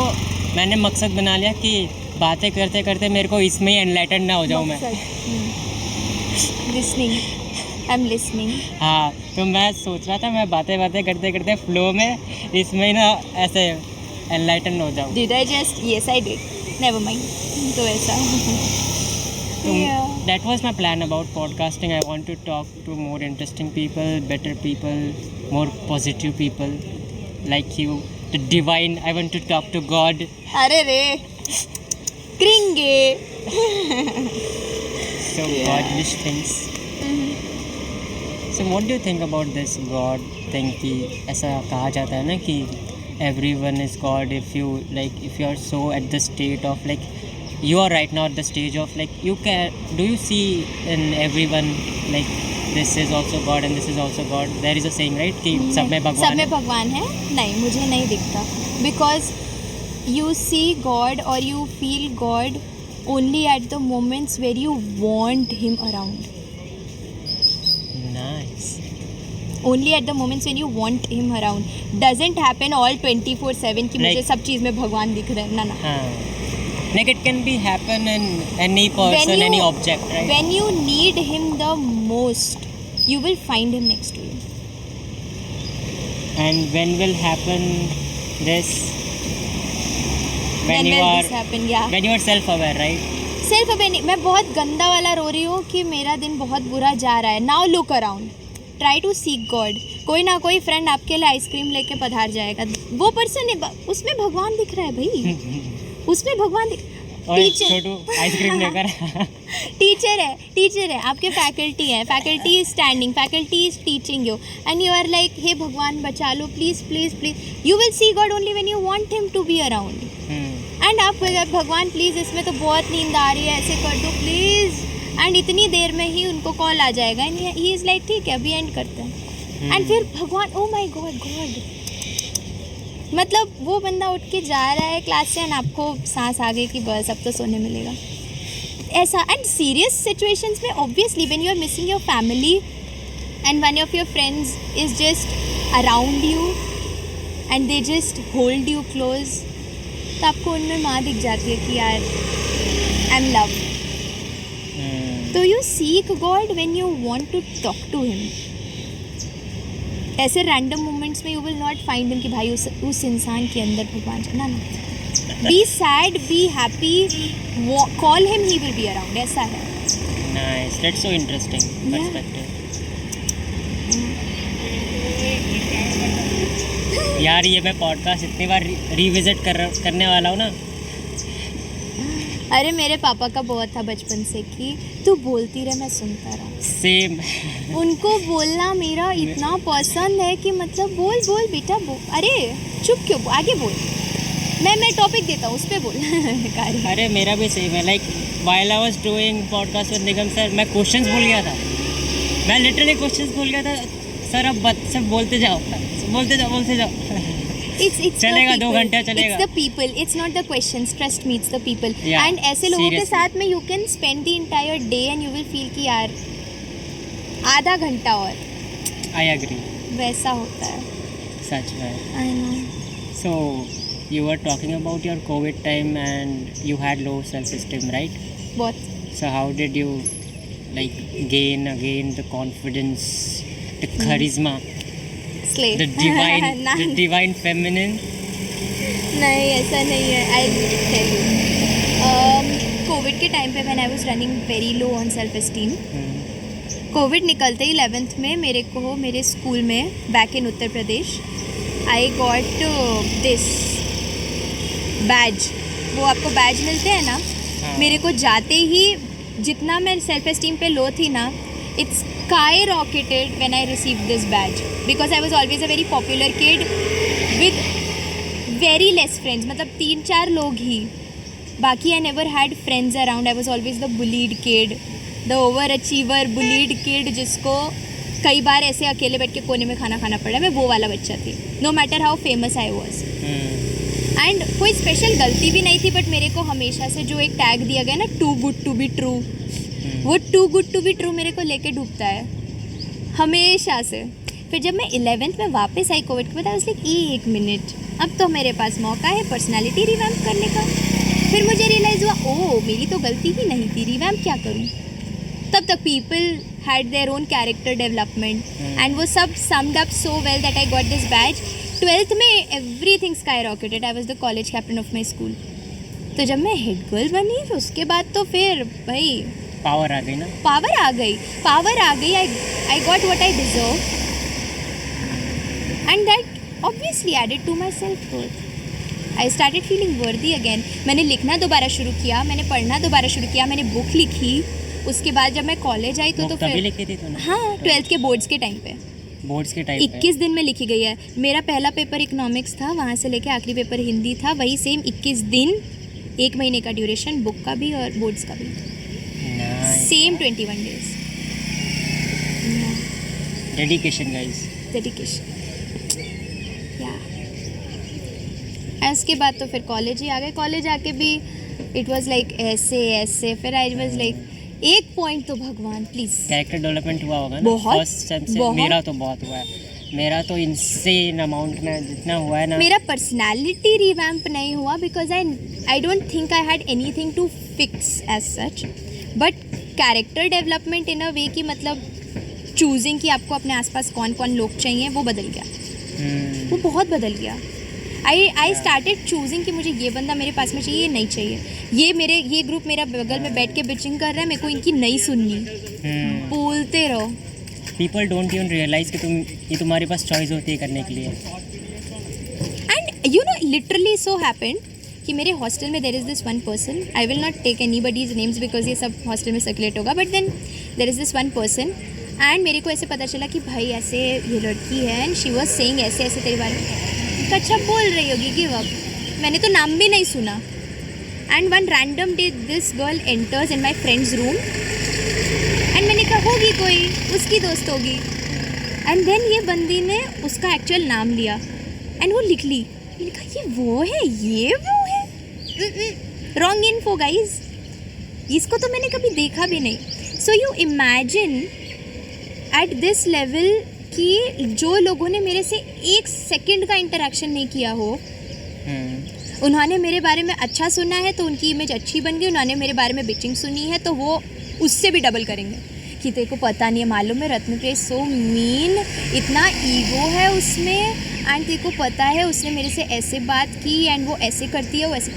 मैंने मकसद बना लिया कि बातें करते करते मेरे को इसमें ही एनलाइटन ना हो जाऊँ मैं. Listening. I'm listening. हाँ, तो मैं सोच रहा था मैं बातें करते करते फ्लो में इसमें ही ना ऐसे एनलाइटन हो जाऊँ. Did I just? Yes, I did. Never mind. तो ऐसा. That was my plan about podcasting. I want to talk to more interesting people, better people, more positive people like you, the divine. I want to talk to God. अरे रे. Kringe. So godlish things. So what do you think about this God thing? कि ऐसा कहा जाता है ना कि everyone is God if you like, if you are so at the state of like, you are right now at the stage of like, you can, do you see in everyone like this is also God and this is also God? There is a saying, right, कि सब में भगवान है. सब में भगवान है. नहीं, मुझे नहीं दिखता. Because you see God or you feel God only at the moments where you want him around. Nice. Only at the moments when you want him around. Doesn't happen all 24/7 कि मुझे Like- सब चीज़ में भगवान दिख रहे हैं. ना. हाँ. Like it can be happen in any person, When you- any object, right? When you need him the most, you will find him next to you. And when will happen this? When you will are this happen? Yeah. when you are self-aware, right? Self aware नहीं. मैं बहुत गंदा वाला रो रही हूँ कि मेरा दिन बहुत बुरा जा रहा है. Now look around. Try to seek God. कोई ना कोई फ्रेंड आपके लिए आइसक्रीम लेके पधार जाएगा. वो पर्सन है, उसमें भगवान दिख रहा है भाई. उसमें भगवान दिख. और छोटू आइसक्रीम लेकर. टीचर है आपके. फैकल्टी है. Faculty is standing. Faculty is teaching you and you are like, हे भगवान बचा लो please please please. You will see God only when you want him to be around. And आप भगवान प्लीज़ इसमें तो बहुत नींद आ रही है, ऐसे कर दो प्लीज़. एंड इतनी देर में ही उनको कॉल आ जाएगा एंड ही इज़ लाइक ठीक है अभी एंड करते हैं. एंड फिर भगवान, ओ माय गॉड गॉड, मतलब वो बंदा उठ के जा रहा है क्लास से एंड आपको सांस आ गई कि बस अब तो सोने मिलेगा. ऐसा. एंड सीरियस सिचुएशंस में obviously when you are missing your family and one of your friends is just around you and they just hold you close, तो आपको उनमें माँ दिख जाती है कि यार आई एम लव. तो you seek God when you want to talk to him. ऐसे रैंडम मोमेंट्स में you will not find him कि भाई उस इंसान के अंदर भगवान ना. Be sad, be happy, call him, he will be around. ऐसा है. Nice. That's so interesting perspective. यार ये मैं पॉडकास्ट इतनी बार रिविजिट करने वाला हूँ ना. अरे मेरे पापा का बहुत था बचपन से कि तू बोलती रहे मैं सुनता रहा. सेम. उनको बोलना मेरा इतना पसंद है कि मतलब बोल बोल बेटा बोल. अरे चुप क्यों, आगे बोल. मैं टॉपिक देता हूँ उस पर बोल. अरे मेरा भी सेम है. Like while I was doing podcast with Nigam sir, मैं क्वेश्चंस भूल गया था. मैं लिटरली क्वेश्चंस भूल गया था. सर अब सब बोलते जाओ. It's चलेगा, the 2 people. घंटे चलेगा. It's the people. It's not the questions. Trust me, it's the people. Yeah, and ऐसे लोगों के seriously. साथ में you can spend the entire day and you will feel कि यार आधा घंटा और I agree. वैसा होता है. सच में. I know. So you were talking about your COVID time and you had low self-esteem, right? बहुत. So how did you like gain again the confidence, the charisma, Slay. the divine, ना, the divine feminine? नहीं ऐसा नहीं है. I'll tell you. Covid के time पे when I was running very low on self esteem. Covid निकलते ही 11th में मेरे को मेरे स्कूल में back in Uttar Pradesh I got this badge. वो आपको बैज मिलते हैं ना. हाँ. मेरे को जाते ही जितना मैं सेल्फ एस्टीम पे लो थी ना, it's skyrocketed when I receive this badge because I was always a very popular kid with very less friends. मतलब 3-4 लोग ही, बाकी I never had friends around. I was always the bullied kid, the overachiever bullied kid, जिसको कई बार ऐसे अकेले बैठ के कोने में खाना खाना पड़ा. मैं वो वाला बच्चा थी, no matter how famous I was. And कोई स्पेशल गलती भी नहीं थी, बट मेरे को हमेशा से जो एक टैग दिया गया ना, too good to be true, वो too good to be true मेरे को लेके डूबता है हमेशा से. फिर जब मैं 11th में वापस आई कोविड के बाद, आई वाज लाइक एक मिनट, अब तो मेरे पास मौका है पर्सनालिटी रिवैम्प करने का. फिर मुझे रियलाइज़ हुआ, ओह मेरी तो गलती ही नहीं थी, रिवैम्प क्या करूँ. तब तक people had their own character development and वो सब summed up so well that I got this badge. 12th में everything skyrocketed. I was the college captain of my school. तो जब मैं हेड गर्ल बनी, फिर उसके बाद तो फिर भाई पावर आ गई ना. पावर आ गई. I got what I deserve and that obviously added to my self worth. I started feeling worthy again. मैंने लिखना दोबारा शुरू किया, मैंने पढ़ना दोबारा शुरू किया, मैंने बुक लिखी. उसके बाद जब मैं कॉलेज आई तो तभी लिखी थी तूने? हाँ, 12th के बोर्ड्स के टाइम पे. बोर्ड्स के टाइम 21 दिन में लिखी गई है. मेरा पहला पेपर इकोनॉमिक्स था, वहाँ से लेके आखिरी पेपर हिंदी था. वही सेम 21 दिन, 1 महीने का ड्यूरेशन, बुक का भी और बोर्ड्स का भी. Same 21 days. Dedication guys, dedication. इसके बाद तो फिर कॉलेज ही आ गए. कॉलेज आके भी इट वाज लाइक ऐसे. फिर आई वाज लाइक एक पॉइंट तो भगवान प्लीज. कैरेक्टर डेवलपमेंट हुआ होगा ना बहुत, फर्स्ट टाइम से. बहुत. मेरा तो बहुत हुआ है. मेरा तो इनसेन अमाउंट में जितना हुआ है ना. मेरा पर्सनालिटी रिवैम्प नहीं हुआ because I don't think I had anything to fix as such, but character development in a way की मतलब चूजिंग कि आपको अपने आसपास कौन कौन लोग चाहिए, वो बदल गया. वो बहुत बदल गया. आई स्टार्टेड चूजिंग कि मुझे ये बंदा मेरे पास में चाहिए, ये नहीं चाहिए. ये ग्रुप मेरा बगल में बैठ के बिचिंग कर रहा है, मेरे को इनकी नहीं सुननी. बोलते रहो. पीपल डोंट इवन रियलाइज कि ये तुम्हारे पास चॉइस होती है करने के लिए. And you know literally so happened कि मेरे हॉस्टल में there is this one person. I will not take anybody's names because ये सब हॉस्टल में सर्कुलेट होगा, but then there is this one person and मेरे को ऐसे पता चला कि भाई ऐसे ये लड़की है एंड शी वॉज सेइंग ऐसे ऐसे तेरे बारे में. अच्छा बोल रही होगी, गिव अप. मैंने तो नाम भी नहीं सुना. And one random day this girl enters in my friends room and मैंने कहा होगी कोई उसकी दोस्त होगी. एंड देन ये बंदी ने उसका एक्चुअल नाम लिया एंड वो लिख ली. मैंने कहा ये वो है. Wrong info guys. इसको तो मैंने कभी देखा भी नहीं. So you imagine at this level कि जो लोगों ने मेरे से 1 सेकंड का इंटरेक्शन नहीं किया हो, उन्होंने मेरे बारे में अच्छा सुना है तो उनकी इमेज अच्छी बन गई. उन्होंने मेरे बारे में बिचिंग सुनी है तो वो उससे भी डबल करेंगे कि तेरे को पता नहीं है, मालूम है रत्नप्रिया इज सो मीन, इतना ईगो है उसमें एंड तेरे को पता है उसने मेरे से ऐसे बात की एंड वो ऐसे करती है, वो ऐसे.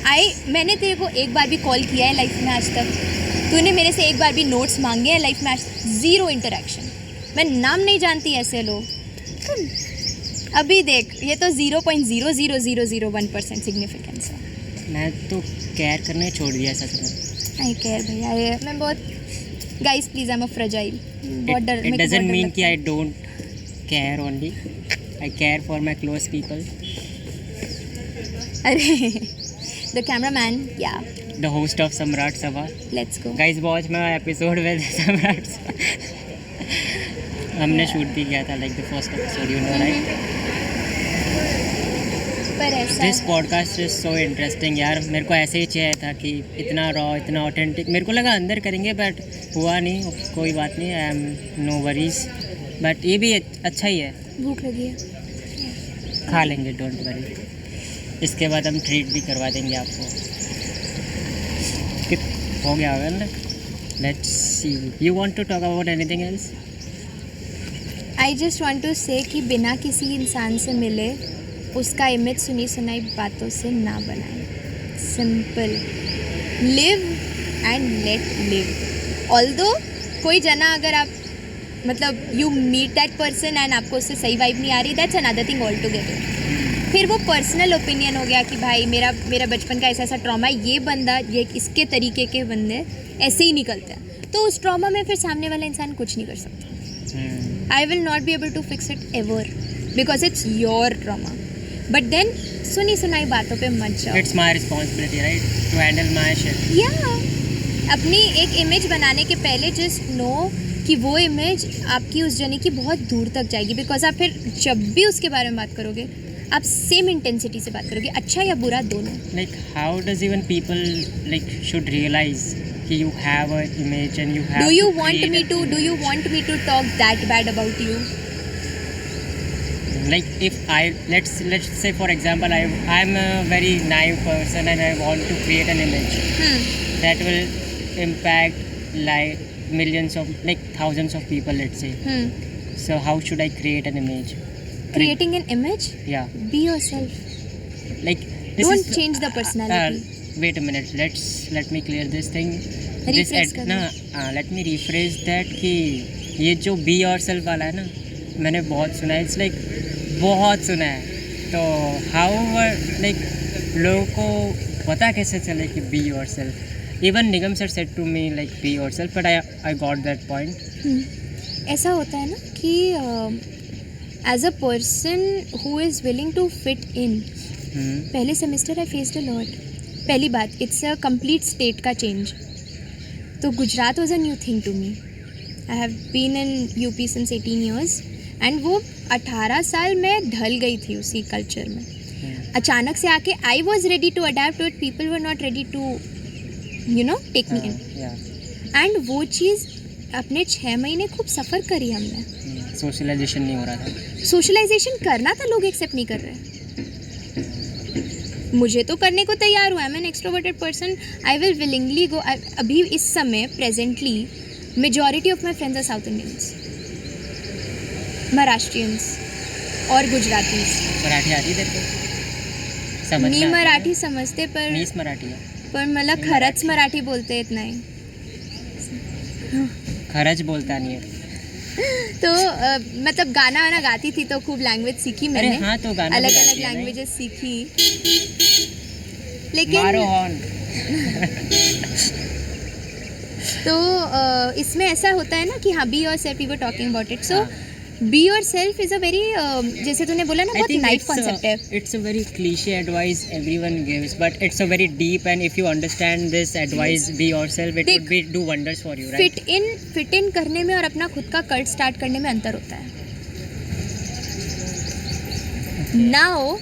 अरे मैंने तेरे को एक बार भी कॉल किया है लाइफ में आज तक? तूने मेरे से एक बार भी नोट्स मांगे हैं लाइफ में आज? 0 इंटरेक्शन. मैं नाम नहीं जानती ऐसे लोग. अभी देख, ये तो 0.00001% सिग्निफिकेंस है. मैं तो केयर करने छोड़ दिया सच में. आई केयर भैया. मैं बहुत guys please I am a fragile. बहुत डर. इट डजंट मीन कि I don't care only. I care for my close people. अरे द कैमरामैन या द होस्ट ऑफ सम्राट सभा. Let's go guys watch my episode with सम्राट. हमने shoot भी किया था like the first episode, you know right. पर ऐसा this podcast is so interesting यार. मेरे को ऐसे ही चाहिए था कि इतना रॉ, इतना ऑथेंटिक. मेरे को लगा अंदर करेंगे बट हुआ नहीं. कोई बात नहीं, I am no worries. But ये भी अच्छा ही है. भूख लगी है। खा लेंगे, डोंट वरी। इसके बाद हम ट्रीट भी करवा देंगे आपको। हो गया होगा ना? Let's see, you want to talk about anything else? I just want to say कि बिना किसी इंसान से मिले उसका इमेज सुनी सुनाई बातों से ना बनाए। Simple, live and let live. Although कोई जना अगर आप मतलब you meet that person and आपको उससे सही वाइब नहीं आ रही, that's another thing all together. फिर वो पर्सनल ओपिनियन हो गया कि भाई मेरा बचपन का ऐसा ट्रॉमा, ये बंदा ये इसके तरीके के बंदे ऐसे ही निकलते हैं, तो उस ट्रॉमा में फिर सामने वाला इंसान कुछ नहीं कर सकता। I will not be able to fix it ever because it's your trauma. But then सुनी सुनाई बातों पे मत जाओ। It's my responsibility right to handle my shit. या अपनी एक इमेज बनाने के पहले जस्ट नो कि वो इमेज आपकी उस जर्नी की बहुत दूर तक जाएगी। बिकॉज आप फिर जब भी उसके बारे में बात करोगे आप सेम इंटेंसिटी से बात करोगे, अच्छा या बुरा दोनों। Like how does even people like should realise कि you have a image and you have do you want me to talk that bad about you? Like if let's say for example I'm a very naive person and I want to create an image that will impact like millions of like thousands of people, let's say. So how should I create an image? Creating an image? Yeah. Be yourself. Like this Don't is, change the personality. Wait a minute, let me clear this thing. Rephrase करना। Let me rephrase that कि ये जो be yourself वाला है ना, मैंने बहुत सुना है, it's like बहुत सुना है। तो हाउ लाइक लोगों को पता कैसे चले कि be yourself? Even Nigam sir said to me like be yourself, but I got that point. ऐसा होता है ना कि as a person who is willing to fit in, पहले semester I faced a lot. पहली बात, it's a complete state का चेंज। तो Gujarat was a new thing to me. I have been in UP since 18 years and वो 18 साल में ढल गई थी उसी कल्चर में। अचानक से आके I was ready to adapt to it, people were not ready to you know take me in. And वो चीज़ अपने 6 महीने खूब सफ़र करी हमने। सोशलाइजेशन नहीं हो रहा था। सोशलाइजेशन करना था, लोग एक्सेप्ट नहीं कर रहे। मुझे तो करने को तैयार हुआ है, मैं an extroverted person, I will willingly go. अभी इस समय presently majority of my friends are South Indians, Maharashtrians और गुजरातीज। मराठी आती तेरे को? समझ नहीं मराठी समझते पर मीस मराठी है, पर मला खरंच मराठी बोलते येत नाही। खरंच बोलता नहीं है। तो मतलब गाना वाना गाती थी तो खूब लैंग्वेज सीखी मैंने। अरे हाँ, तो गाना अलग अलग लैंग्वेजेस सीखी, लेकिन मारो हॉर्न। तो इसमें ऐसा होता है ना कि हाँ be yourself, we were talking about it. So be yourself is a very, जैसे तूने बोला ना, बहुत नाइस कॉन्सेप्ट है। It's a very cliche advice everyone gives, but it's a very deep and if you understand this advice, be yourself, it would be do wonders for you, right? Fit in करने में और अपना खुद का cult start करने में अंतर होता है। Now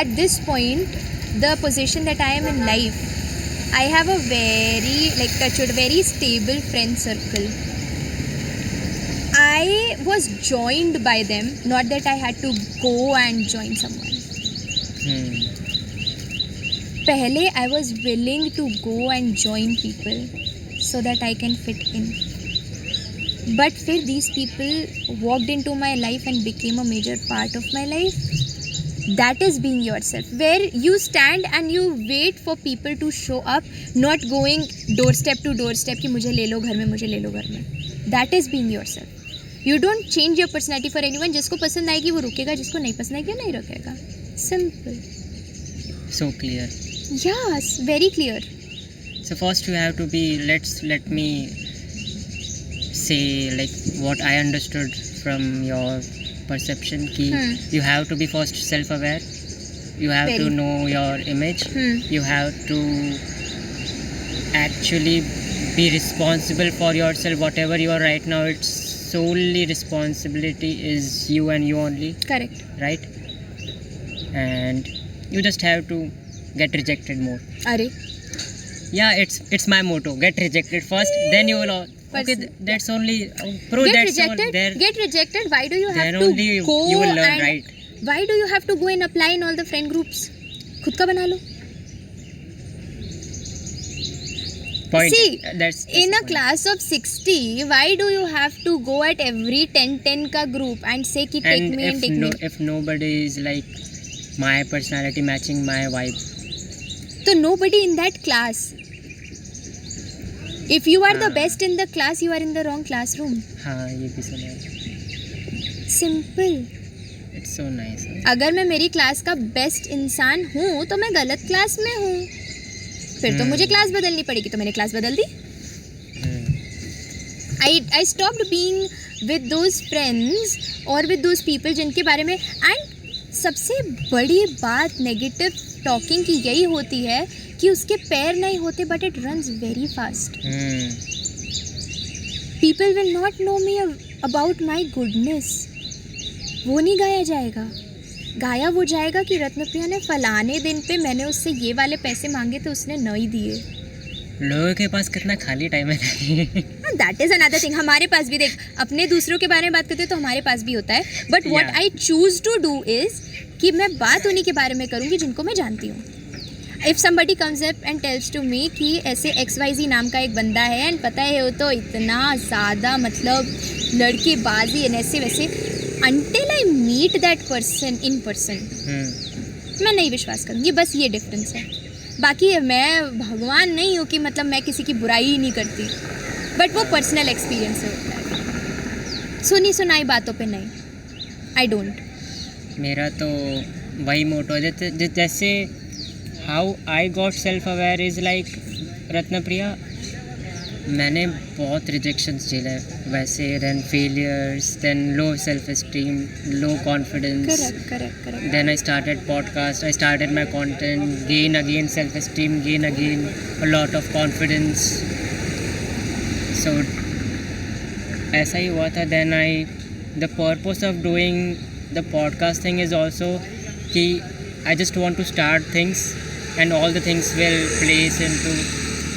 at this point the position that I am in life, I have a very touched, very stable friend circle. I was joined by them, not that I had to go and join someone. पहले I was willing to go and join people so that I can fit in. But फिर these people walked into my life and became a major part of my life. That is being yourself, where you stand and you wait for people to show up, not going doorstep to doorstep कि मुझे ले लो घर में, मुझे ले लो घर में. That is being yourself. You don't change your personality for anyone. जिसको पसंद आएगी वो रुकेगा, जिसको नहीं पसंद आएगी वो नहीं रुकेगा. Simple. So clear. Yes, very clear. So first you have to be, let me say like what I understood from your perception ki you have to be first self-aware, you have to know your image, you have to actually be responsible for yourself. Whatever you are right now, it's solely responsibility is you and you only. Correct. Right? And you just have to get rejected more. Are yeah, it's my motto, get rejected first, then you will Okay, person. that's only pro. Get That's all rejected. there. Get rejected. Why do you have Then to only go you will learn, and right? why do you have to go and apply in all the friend groups? खुद का बना लो. Point. See, that's in the a point. class of 60, why do you have to go at every 10 का group and say कि take And me and take me? if nobody is like my personality matching my vibe, So nobody in that class. If you are the हाँ. best in the class, you are in the wrong classroom. हाँ ये भी सुना है. Simple. It's so nice. अगर मैं मेरी class का बेस्ट इंसान हूँ तो मैं गलत क्लास में हूँ, फिर तो मुझे क्लास बदलनी पड़ेगी, तो मैंने क्लास बदल दी. I stopped being with those friends और with those people जिनके बारे में, and सबसे बड़ी बात नेगेटिव टॉकिंग की यही होती है कि उसके पैर नहीं होते but it runs very fast. People will not know me about my goodness. वो नहीं गाया जाएगा. गाया वो जाएगा कि रत्नप्रिया ने फलाने दिन पे मैंने उससे ये वाले पैसे मांगे तो उसने नहीं दिए. लोगों के पास कितना खाली टाइम है. That is another thing. हमारे पास भी देख, अपने दूसरों के बारे में बात करते हैं तो हमारे पास भी होता है, but what I choose to do is कि मैं बात उन्हीं के बारे में करूँगी जिनको मैं जानती हूँ. If somebody comes up and tells to me कि ऐसे XYZ नाम का एक बंदा है एंड पता है वो तो इतना ज़्यादा मतलब लड़केबाजी एंड ऐसे वैसे, until I meet that person in person, मैं नहीं विश्वास करूँगी. बस ये डिफरेंस है. बाकी मैं भगवान नहीं हूँ कि मतलब मैं किसी की बुराई ही नहीं करती, बट वो पर्सनल एक्सपीरियंस से होता है. सुनी सुनाई बातों पे नहीं. I don't. मेरा तो वही मोटो है. जैसे how I got self aware is like Ratnapriya, मैंने बहुत रिजेक्शंस झेले वैसे, then failures, then low self esteem, low confidence. Correct. Then I started podcast, I started my content, gain again self-esteem, gain again a lot of confidence. So ऐसा ही हुआ था. Then the purpose of doing the podcast thing is also कि I just want to start things and all the things will place into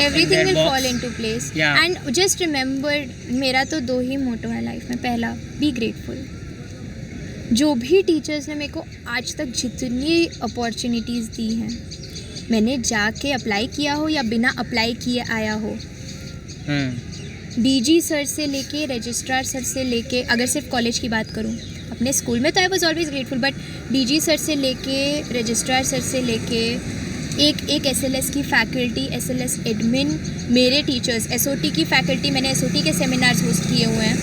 everything their will box. Fall into place. Yeah. And just remember, मेरा तो 2 ही मोटो है life में. पहला, be grateful. जो भी teachers ने मेरे को आज तक जितनी अपॉर्चुनिटीज़ दी हैं, मैंने जाके अप्लाई किया हो या बिना अप्लाई किए आया हो, DG सर से लेके रजिस्ट्रार सर से लेके, अगर सिर्फ कॉलेज की बात करूँ, अपने स्कूल में तो I was always grateful, but DG sir से लेके रजिस्ट्रार सर से लेके एक SLS की फैकल्टी, SLS एडमिन, मेरे टीचर्स, SOT की फैकल्टी, मैंने SOT के सेमिनार्स होस्ट किए हुए हैं.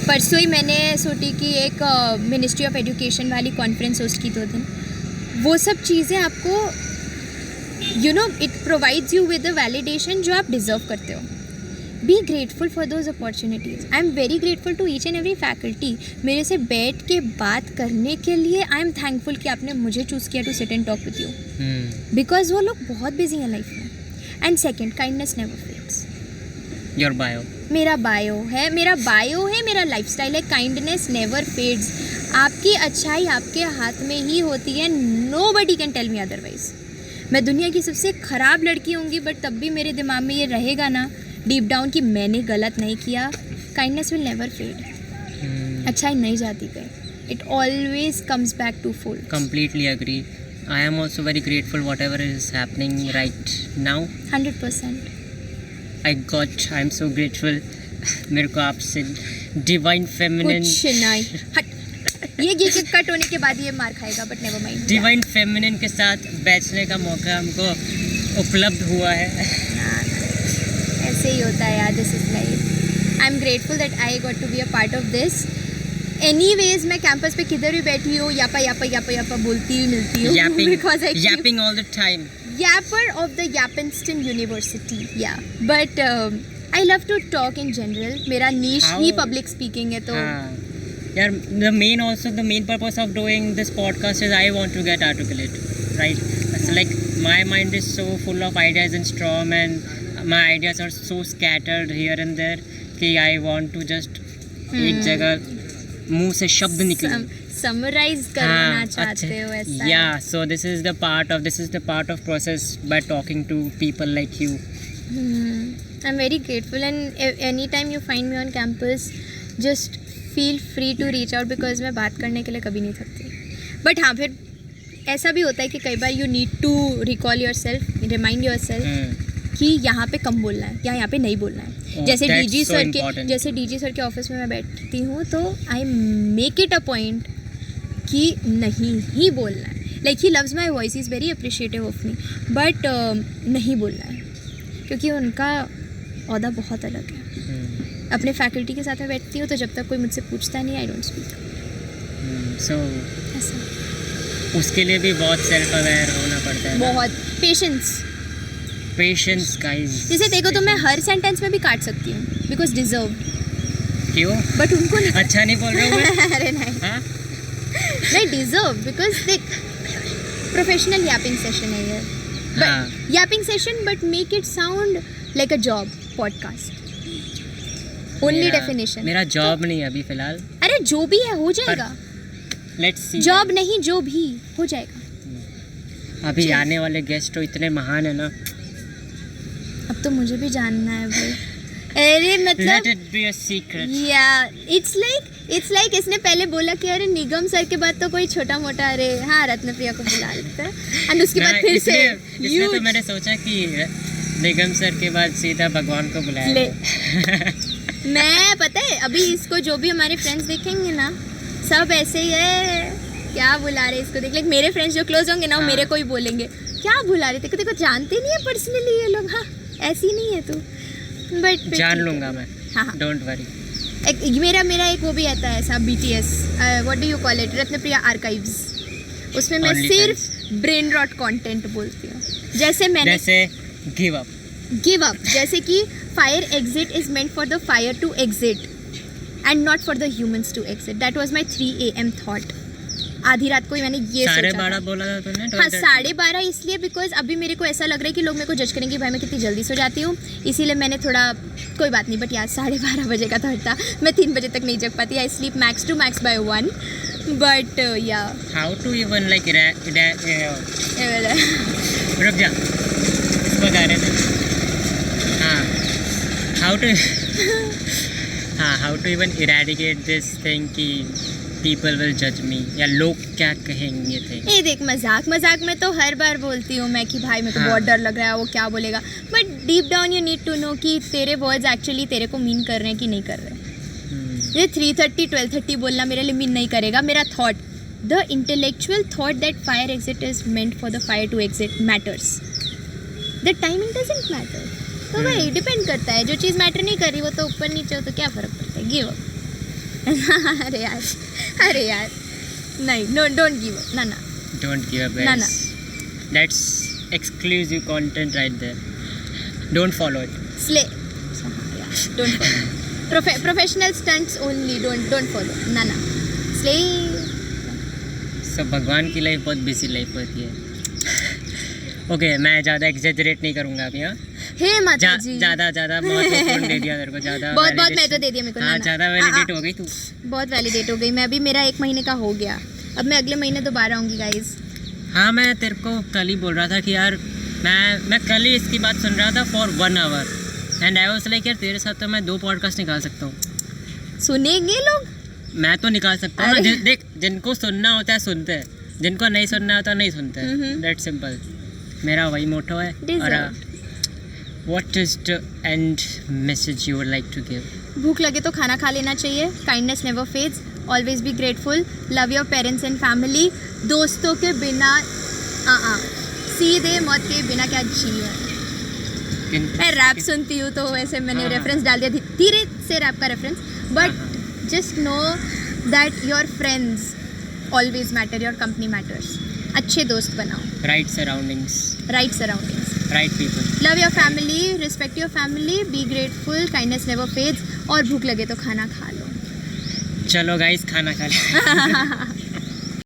परसों ही मैंने SOT की एक मिनिस्ट्री ऑफ एजुकेशन वाली कॉन्फ्रेंस होस्ट की 2 दिन. वो सब चीज़ें आपको it provides you with the validation जो आप डिज़र्व करते हो. Be grateful for those opportunities. I am very grateful to each and every faculty. मेरे से बैठ के बात करने के लिए आई एम थैंकफुल कि आपने मुझे चूज़ किया to sit and talk with you, because वो लोग बहुत बिजी हैं लाइफ में. And second, kindness never fades. Your bio. मेरा बायो है, मेरा लाइफस्टाइल है. Kindness never fades. आपकी अच्छाई आपके हाथ में ही होती है. Nobody can tell me otherwise. मैं दुनिया की सबसे ख़राब लड़की होंगी, बट तब भी मेरे दिमाग में ये रहेगा ना डीप डाउन कि मैंने गलत नहीं किया. Kindness will never fade. अच्छाई नहीं जाती कहीं. It always comes back to full. Completely agree. I am also very grateful whatever is happening right now. 100%. I'm so grateful. मेरे को आपसे डिवाइन फेमिनिन, कुछ नहीं. हट. ये कट होने के बाद ये मार खाएगा, but never mind. Divine feminine के साथ बैठने का मौका हमको उपलब्ध हुआ है. ऐसे ही होता है यार. This is life. I am grateful that I got to be a part of this. Anyways, मैं कैंपस पे किधर भी बैठी हूँ यापा बोलती हुई मिलती हूँ. Yapping all the time. Yapper of the Yappinston University. Yeah. But I love to talk in general. मेरा niche ही public speaking है तो. यार the main purpose of doing this podcast is I want to get articulate, right? It's like my mind is so full of ideas and storm, and my ideas are so scattered here and there कि I want to just एक जगह मुंह से शब्द निकले. Summarise करना चाहते हो ऐसा. Yeah, so this is the part of process by talking to people like you. I'm very grateful, and anytime you find me on campus, just feel free to reach out because मैं बात करने के लिए कभी नहीं थकती. But हाँ, फिर ऐसा भी होता है कि कई बार you need to recall yourself, remind yourself कि यहाँ पे कम बोलना है या यहाँ पे नहीं बोलना है. जैसे डीजी सर के ऑफिस में मैं बैठती हूँ तो I make it a point कि नहीं ही बोलना है. Like he loves my voice, is very appreciative of me, but नहीं बोलना है क्योंकि उनका औहदा बहुत अलग है. अपने फैकल्टी के साथ मैं बैठती हूँ तो जब तक कोई मुझसे पूछता नहीं, आई डोंट स्पीक. सो ऐसा उसके लिए भी बहुत सेल्फ अवेयर होना पड़ता है. बहुत पेशेंस गाइस. जैसे देखो तो मैं हर सेंटेंस में भी काट सकती हूँ बिकॉज डिजर्व. क्यों? बट उनको नहीं. अच्छा नहीं बोल रहे हो मैं? अरे नहीं डिजर्व बिकॉज देख प्रोफेशनल यापिंग सेशन है ये. But Yaping session but make it sound like a job podcast. Only definition. मेरा जॉब नहीं है अभी फिलहाल. अरे जो भी है हो जाएगा. Let's see. जॉब नहीं जो भी हो जाएगा. अभी आने वाले गेस्ट तो इतने महान है ना. अब तो मुझे भी जानना है भाई. अरे मतलब Let it be a secret. Yeah, it's like इसने पहले बोला कि अरे निगम सर के बाद तो कोई छोटा मोटा, अरे हाँ रत्नप्रिया को बुला लेते हैं, एंड उसके बाद फिर से इसलिए तो मैंने सोचा कि निगम सर के बाद सीधा भगवान को बुलाया. मैं पता है अभी इसको जो भी हमारे फ्रेंड्स देखेंगे ना सब ऐसे ही है, क्या बुला रहे इसको. देख लाइक मेरे फ्रेंड्स जो क्लोज होंगे ना वो मेरे को ही बोलेंगे क्या बुला रहे थे, देखो जानते नहीं है पर्सनली ये लोग. हाँ ऐसी नहीं है तू, बट जान लूंगा मैं. हाँ डोंट वरी. मेरा एक वो भी आता है ऐसा BTS, what do you call it, Ratnapriya archives. उसमें मैं सिर्फ ब्रेन रॉट कंटेंट बोलती हूँ. जैसे गिव अप जैसे कि fire exit is meant for the fire to exit and not for the humans to exit. That was my 3 AM thought. आधी रात को ही मैंने ये सोचा. 12:30 बोला था तूने? हाँ 12:30 इसलिए बिकॉज अभी मेरे को ऐसा लग रहा है कि लोग मेरे को जज करेंगे भाई मैं कितनी जल्दी सो जाती हूँ, इसीलिए मैंने थोड़ा कोई बात नहीं. बट यार 12:30 बजे का थॉट था. मैं 3 बजे तक नहीं जग पाती. I sleep max to max by 1. But या हाउ टू इवन लाइक रुक जा इसको बता रहे थे. How to even eradicate this thing कि पीपल विल जज मी या लोग क्या कहेंगे थे. ये देख मजाक में तो हर बार बोलती हूँ मैं कि भाई मेरे को बहुत डर लग रहा है वो क्या बोलेगा. But deep down you need to know कि तेरे वर्ड्स एक्चुअली तेरे को मीन कर रहे हैं कि नहीं कर रहे. ये 3:30 12:30 बोलना मेरे लिए मीन नहीं करेगा. मेरा thought, the intellectual thought that fire exit is meant for the fire to exit matters. The timing doesn't matter. तो भाई डिपेंड करता है. जो चीज़ मैटर नहीं कर रही वो तो ऊपर नीचे हो तो क्या फ़र्क पड़ता है. Give up. अरे यार नहीं, डोंट गिव अप. ना डोंट गिव अप. ना that's exclusive content right there. Don't follow it. Slay. Don't follow. Professional stunts only. Don't follow. ना स्ले. सब भगवान की लाइफ बहुत बिजी लाइफ होती है. ओके मैं ज़्यादा एग्जेजरेट नहीं करूँगा अभी. हाँ हे माता जी ज़्यादा महत्वपूर्ण दे दिया तेरे को. ज़्यादा बहुत मैं तो दे दिया मेरे को. हाँ ज़्यादा वैलिडेट हो गई तू. बहुत वैलिडेट हो गई मैं. अभी मेरा 1 महीने का हो गया. अब मैं अगले महीने दोबारा आऊँगी गाइज. हाँ मैं तेरे को कल ही बोल रहा था कि यार मैं कल ही इसकी बात सुन रहा था for 1 hour and I was like यार तेरे साथ तो मैं 2 पॉडकास्ट निकाल सकता हूँ. सुनेंगे लोग? मैं तो निकाल सकता हूँ ना. देख जिनको सुनना होता है सुनते हैं, जिनको नहीं सुनना होता नहीं सुनते हैं. That's simple. मेरा वही मोटो है. और what is the end message you would like to give? भूख लगे तो खाना खा लेना चाहिए. Kindness never fades. Always be grateful. Love your parents and family. दोस्तों के बिना सीधे मौत के बिना क्या जीवन. मैं रैप सुनती हूँ तो वैसे मैंने रेफरेंस डाल दिया धीरे से रैप का reference. But just know that your friends always matter. Your company matters. अच्छे दोस्त बनाओ. Right surroundings. Right people. Love your family. Respect your family. Be grateful. Kindness never fades. और भूख लगे तो खाना खा लो. चलो गाइस खाना खा लो.